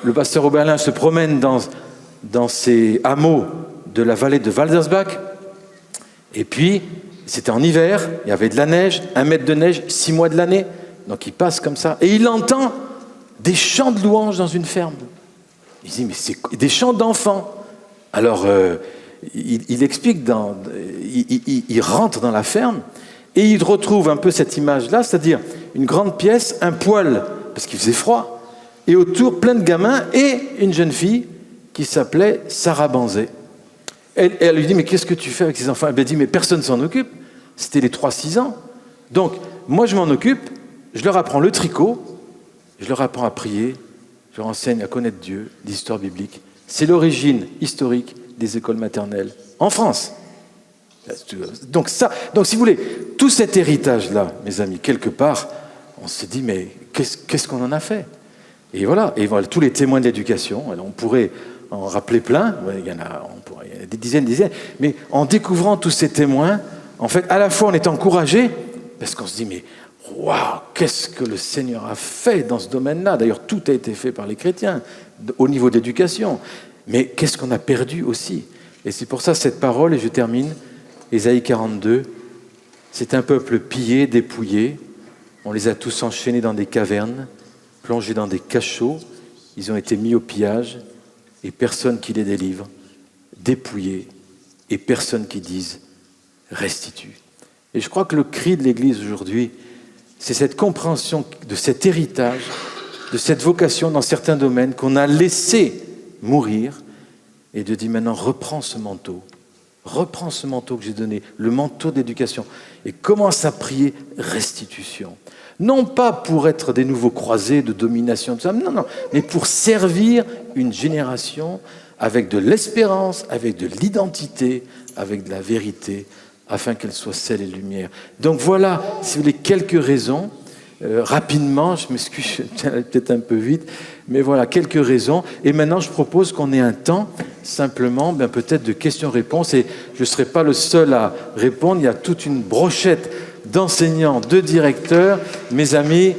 le pasteur Oberlin se promène dans ces hameaux de la vallée de Waldersbach, et puis, c'était en hiver, il y avait de la neige, 1 mètre de neige, 6 mois de l'année, donc il passe comme ça, et il entend des chants de louanges dans une ferme. Il dit, mais c'est des chants d'enfants. Alors, il explique, il rentre dans la ferme, et il retrouve un peu cette image-là, c'est-à-dire une grande pièce, un poêle, parce qu'il faisait froid, et autour, plein de gamins, et une jeune fille qui s'appelait Sarah Banzé. Elle lui dit, mais qu'est-ce que tu fais avec ces enfants? Elle dit, mais personne ne s'en occupe. C'était les 3-6 ans. Donc, moi, je m'en occupe, je leur apprends le tricot, je leur apprends à prier, je leur enseigne à connaître Dieu, l'histoire biblique. C'est l'origine historique des écoles maternelles en France. Donc, si vous voulez, tout cet héritage-là, mes amis, quelque part, on s'est dit, mais qu'est-ce qu'on en a fait? Et voilà, tous les témoins de l'éducation, on pourrait en rappeler plein, il y en a des dizaines, mais en découvrant tous ces témoins, en fait, à la fois on est encouragé, parce qu'on se dit, mais waouh, qu'est-ce que le Seigneur a fait dans ce domaine-là? D'ailleurs, tout a été fait par les chrétiens, au niveau de l'éducation. Mais qu'est-ce qu'on a perdu aussi? Et c'est pour ça cette parole, et je termine, Ésaïe 42, c'est un peuple pillé, dépouillé, on les a tous enchaînés dans des cavernes, plongés dans des cachots, ils ont été mis au pillage, et personne qui les délivre, dépouillés, et personne qui dise « restitue ». Et je crois que le cri de l'Église aujourd'hui, c'est cette compréhension de cet héritage, de cette vocation dans certains domaines qu'on a laissé mourir, et de dire maintenant reprends ce manteau que j'ai donné, le manteau d'éducation, et commence à prier restitution. Non pas pour être des nouveaux croisés de domination, tout ça, non, mais pour servir une génération avec de l'espérance, avec de l'identité, avec de la vérité, afin qu'elle soit sel et lumière. Donc voilà, si vous voulez, quelques raisons. Rapidement, je m'excuse, je vais peut-être un peu vite, mais voilà, quelques raisons. Et maintenant, je propose qu'on ait un temps, simplement, peut-être de questions-réponses. Et je ne serai pas le seul à répondre. Il y a toute une brochette d'enseignants, de directeurs. Mes amis,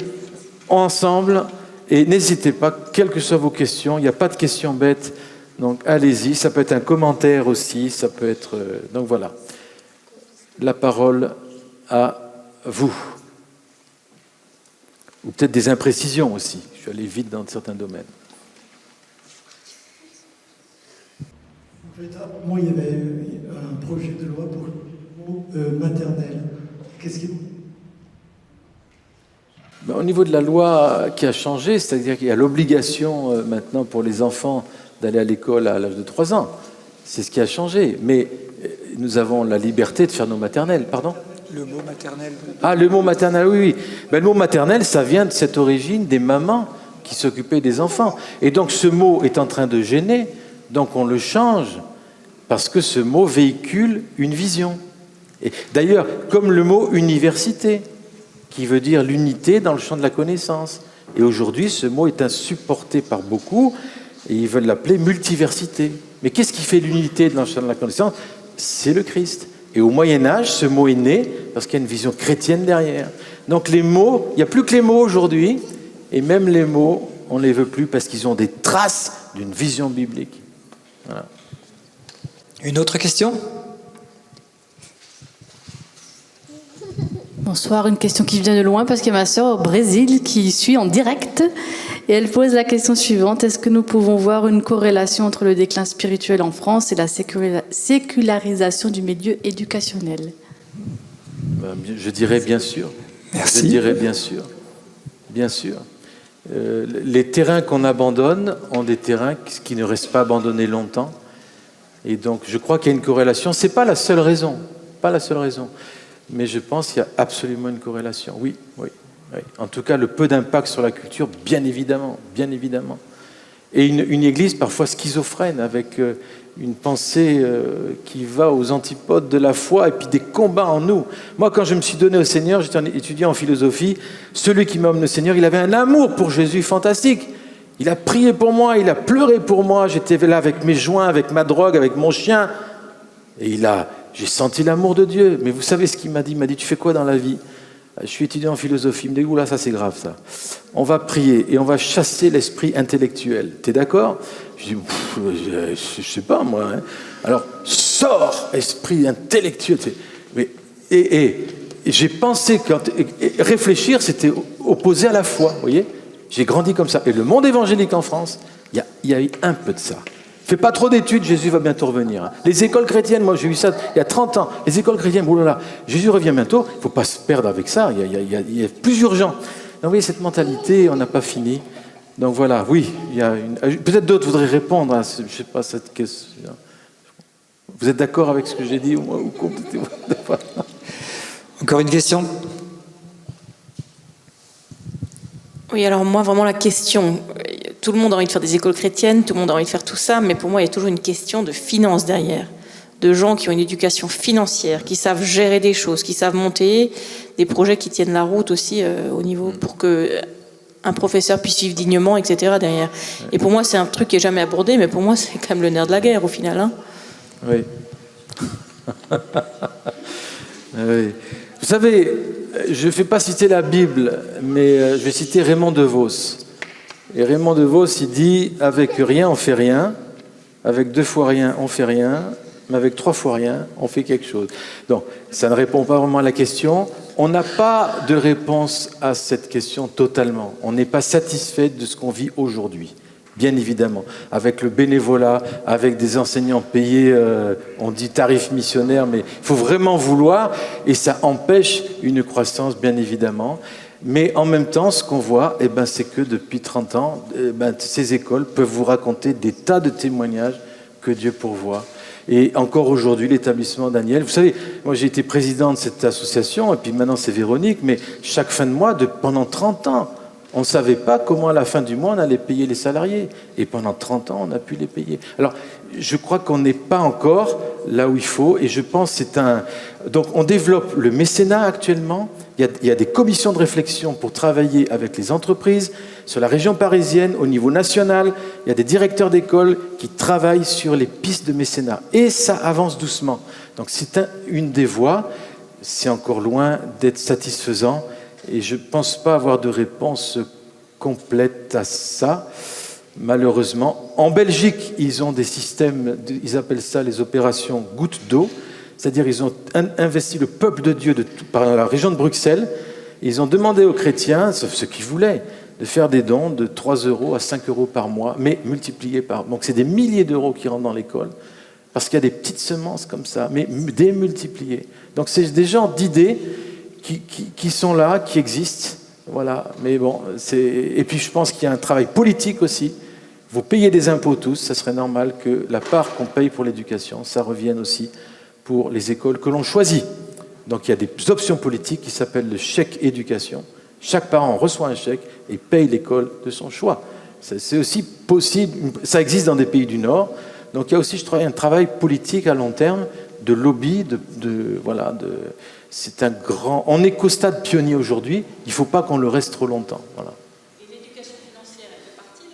ensemble, et n'hésitez pas, quelles que soient vos questions, il n'y a pas de questions bêtes. Donc, allez-y. Ça peut être un commentaire aussi. Ça peut être... donc, voilà. La parole à vous. Ou peut-être des imprécisions aussi. Je suis allé vite dans certains domaines. En fait, moi, il y avait un projet de loi pour le mot maternel. Qu'est-ce qui... Au niveau de la loi qui a changé, c'est-à-dire qu'il y a l'obligation maintenant pour les enfants d'aller à l'école à l'âge de 3 ans. C'est ce qui a changé. Mais nous avons la liberté de faire nos maternelles. Pardon ? Le mot maternel. Ah, le mot maternel, oui. Le mot maternel, ça vient de cette origine des mamans qui s'occupaient des enfants. Et donc ce mot est en train de gêner, donc on le change, parce que ce mot véhicule une vision. Et d'ailleurs, comme le mot université, qui veut dire l'unité dans le champ de la connaissance. Et aujourd'hui, ce mot est insupporté par beaucoup, et ils veulent l'appeler multiversité. Mais qu'est-ce qui fait l'unité dans le champ de la connaissance? C'est le Christ. Et au Moyen-Âge, ce mot est né parce qu'il y a une vision chrétienne derrière. Donc les mots, il n'y a plus que les mots aujourd'hui, et même les mots, on ne les veut plus parce qu'ils ont des traces d'une vision biblique. Voilà. Une autre question? Bonsoir, une question qui vient de loin parce qu'il y a ma sœur au Brésil qui suit en direct et elle pose la question suivante. Est-ce que nous pouvons voir une corrélation entre le déclin spirituel en France et la sécularisation du milieu éducationnel? Je dirais bien sûr. Merci. Je dirais bien sûr. Bien sûr. Les terrains qu'on abandonne ont des terrains qui ne restent pas abandonnés longtemps. Et donc, je crois qu'il y a une corrélation. Ce n'est pas la seule raison. Pas la seule raison. Mais je pense qu'il y a absolument une corrélation. Oui, oui, oui. En tout cas, le peu d'impact sur la culture, bien évidemment. Bien évidemment. Et une église parfois schizophrène, avec une pensée qui va aux antipodes de la foi et puis des combats en nous. Moi, quand je me suis donné au Seigneur, j'étais étudiant en philosophie, celui qui m'a amené au Seigneur, il avait un amour pour Jésus fantastique. Il a prié pour moi, il a pleuré pour moi, j'étais là avec mes joints, avec ma drogue, avec mon chien. Et j'ai senti l'amour de Dieu. Mais vous savez ce qu'il m'a dit? Il m'a dit, tu fais quoi dans la vie? Je suis étudiant en philosophie. Il me dit, oula, ça c'est grave ça. On va prier et on va chasser l'esprit intellectuel. T'es d'accord? Je dis, je sais pas moi. Hein. Alors, sors, esprit intellectuel. Et j'ai pensé, réfléchir, c'était opposé à la foi, vous voyez? J'ai grandi comme ça. Et le monde évangélique en France, il y a eu un peu de ça. Fais pas trop d'études, Jésus va bientôt revenir. Les écoles chrétiennes, moi j'ai eu ça il y a 30 ans. Les écoles chrétiennes, oulala, Jésus revient bientôt. Il ne faut pas se perdre avec ça, il y a plus urgent. Donc vous voyez, cette mentalité, on n'a pas fini. Donc voilà, oui, il y a peut-être d'autres voudraient répondre à je sais pas, cette question. Vous êtes d'accord avec ce que j'ai dit ou Encore une question? Oui, alors moi, vraiment la question, tout le monde a envie de faire des écoles chrétiennes, tout le monde a envie de faire tout ça, mais pour moi, il y a toujours une question de finance derrière, de gens qui ont une éducation financière, qui savent gérer des choses, qui savent monter des projets qui tiennent la route aussi au niveau pour que un professeur puisse vivre dignement, etc. derrière. Et pour moi, c'est un truc qui n'est jamais abordé, mais pour moi, c'est quand même le nerf de la guerre au final. Hein. Oui. Oui. Vous savez, je ne fais pas citer la Bible, mais je vais citer Raymond DeVos. Et Raymond DeVos, il dit « Avec rien, on fait rien. Avec 2 fois rien, on fait rien. Mais avec 3 fois rien, on fait quelque chose. » Donc, ça ne répond pas vraiment à la question. On n'a pas de réponse à cette question totalement. On n'est pas satisfait de ce qu'on vit aujourd'hui. Bien évidemment, avec le bénévolat, avec des enseignants payés, on dit tarif missionnaire, mais il faut vraiment vouloir, et ça empêche une croissance, bien évidemment. Mais en même temps, ce qu'on voit, c'est que depuis 30 ans, ces écoles peuvent vous raconter des tas de témoignages que Dieu pourvoit. Et encore aujourd'hui, l'établissement Daniel, vous savez, moi j'ai été président de cette association, et puis maintenant c'est Véronique, mais chaque fin de mois, pendant 30 ans, on ne savait pas comment à la fin du mois on allait payer les salariés. Et pendant 30 ans, on a pu les payer. Alors, je crois qu'on n'est pas encore là où il faut. Et je pense que c'est un... Donc, on développe le mécénat actuellement. Il y a des commissions de réflexion pour travailler avec les entreprises sur la région parisienne, au niveau national. Il y a des directeurs d'école qui travaillent sur les pistes de mécénat. Et ça avance doucement. Donc, c'est une des voies. C'est encore loin d'être satisfaisant. Et je ne pense pas avoir de réponse complète à ça, malheureusement. En Belgique, ils ont des systèmes, ils appellent ça les opérations gouttes d'eau, c'est-à-dire ils ont investi le peuple de Dieu par la région de Bruxelles. Ils ont demandé aux chrétiens, ceux qui voulaient, de faire des dons de 3 € à 5 € par mois, mais multipliés par... Donc c'est des milliers d'euros qui rentrent dans l'école, parce qu'il y a des petites semences comme ça, mais démultipliées. Donc c'est des genres d'idées qui sont là, qui existent, voilà. Mais bon, et puis je pense qu'il y a un travail politique aussi. Vous payez des impôts tous, ça serait normal que la part qu'on paye pour l'éducation, ça revienne aussi pour les écoles que l'on choisit. Donc il y a des options politiques qui s'appellent le chèque éducation. Chaque parent reçoit un chèque et paye l'école de son choix. C'est aussi possible, ça existe dans des pays du Nord. Donc il y a aussi, je trouve, un travail politique à long terme, de lobby, c'est un grand... On est qu'au stade pionnier aujourd'hui, il ne faut pas qu'on le reste trop longtemps. Voilà. Et l'éducation financière, elle fait partie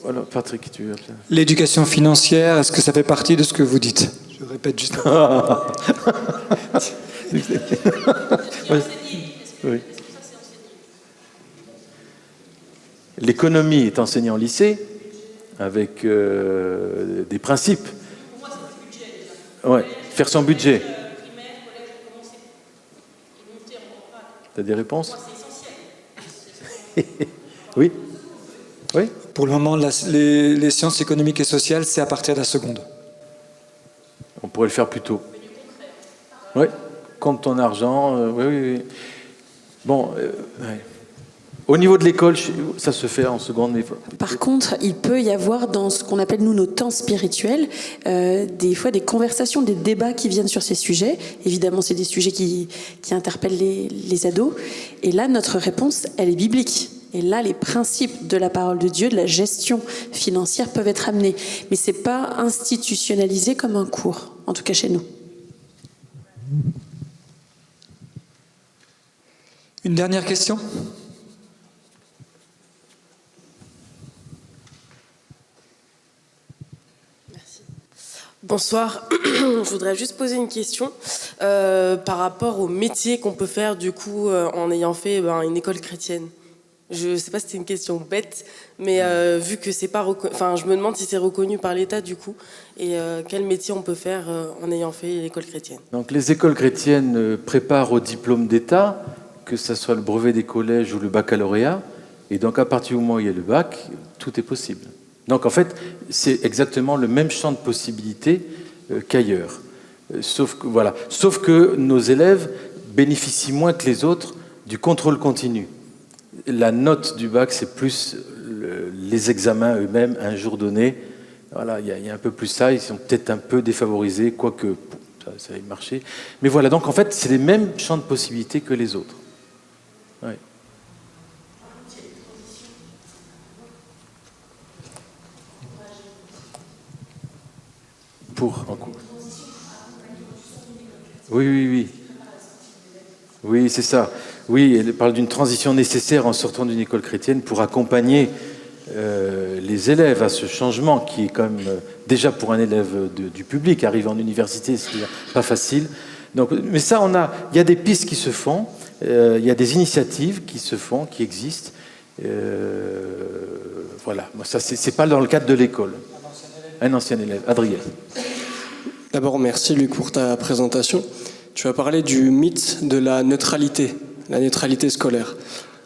Voilà, Patrick, tu veux... L'éducation financière, est-ce que ça fait partie de ce que vous dites? Je répète juste. Oui. L'économie est enseignée en lycée avec des principes. Pour moi, c'est du budget. Ouais, faire son budget. Primaire, collège, commencer. Et monter en grade. Tu as des réponses? Pour moi, c'est essentiel. Oui. Oui. Pour le moment, les sciences économiques et sociales, c'est à partir de la seconde. On pourrait le faire plus tôt. Oui. Compte ton argent. Oui. Bon. Ouais. Au niveau de l'école, ça se fait en seconde. Mais... Par contre, il peut y avoir dans ce qu'on appelle, nous, nos temps spirituels, des fois des conversations, des débats qui viennent sur ces sujets. Évidemment, c'est des sujets qui interpellent les ados. Et là, notre réponse, elle est biblique. Et là, les principes de la parole de Dieu, de la gestion financière peuvent être amenés. Mais ce n'est pas institutionnalisé comme un cours, en tout cas chez nous. Une dernière question? Bonsoir, je voudrais juste poser une question par rapport au métier qu'on peut faire du coup en ayant fait une école chrétienne. Je ne sais pas si c'est une question bête, mais vu que c'est pas je me demande si c'est reconnu par l'État du coup, et quel métier on peut faire en ayant fait l'école chrétienne. Donc les écoles chrétiennes préparent au diplôme d'État, que ce soit le brevet des collèges ou le baccalauréat, et donc à partir du moment où il y a le bac, tout est possible. Donc en fait, c'est exactement le même champ de possibilités qu'ailleurs. Sauf que nos élèves bénéficient moins que les autres du contrôle continu. La note du bac, c'est plus les examens eux-mêmes, un jour donné. Voilà, il y a un peu plus ça, ils sont peut-être un peu défavorisés, quoique ça a marché. Mais voilà, donc en fait, c'est les mêmes champs de possibilités que les autres. Ouais. En cours. Oui. Oui, c'est ça. Oui, elle parle d'une transition nécessaire en sortant d'une école chrétienne pour accompagner les élèves à ce changement qui est quand même déjà pour un élève du public, arriver en université, c'est pas facile. Donc, mais ça, il y a des pistes qui se font, il y a des initiatives qui se font, qui existent. Voilà, ça c'est pas dans le cadre de l'école. Un ancien élève, Adrien. D'abord, merci Luc pour ta présentation. Tu as parlé du mythe de la neutralité scolaire.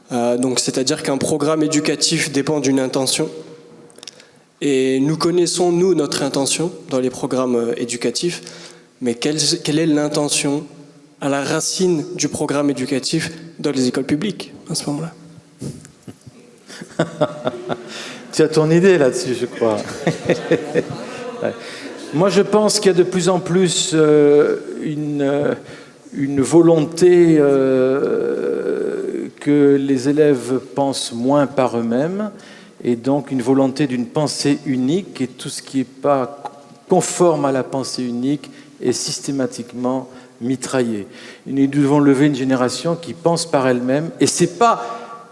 Donc, c'est-à-dire qu'un programme éducatif dépend d'une intention. Et nous connaissons, nous, notre intention dans les programmes éducatifs. Mais quelle est l'intention à la racine du programme éducatif dans les écoles publiques à ce moment-là? Tu as ton idée là-dessus, je crois. Ouais. Moi, je pense qu'il y a de plus en plus une volonté que les élèves pensent moins par eux-mêmes, et donc une volonté d'une pensée unique, et tout ce qui n'est pas conforme à la pensée unique est systématiquement mitraillé. Nous devons lever une génération qui pense par elle-même,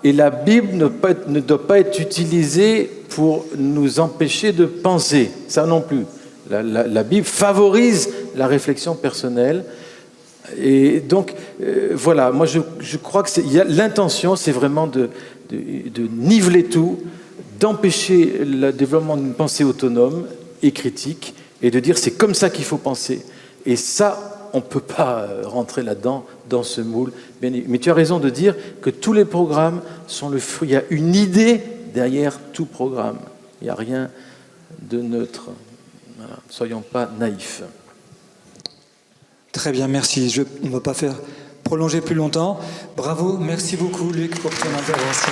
et la Bible ne doit pas être utilisée pour nous empêcher de penser, ça non plus. La Bible favorise la réflexion personnelle. Et donc, voilà, moi je crois que l'intention, c'est vraiment de niveler tout, d'empêcher le développement d'une pensée autonome et critique, et de dire c'est comme ça qu'il faut penser. Et ça, on ne peut pas rentrer là-dedans, dans ce moule. Mais tu as raison de dire que tous les programmes sont le fruit. Il y a une idée derrière tout programme. Il n'y a rien de neutre. Voilà. Ne soyons pas naïfs. Très bien, merci. On ne va pas faire prolonger plus longtemps. Bravo, merci beaucoup Luc pour ton intervention.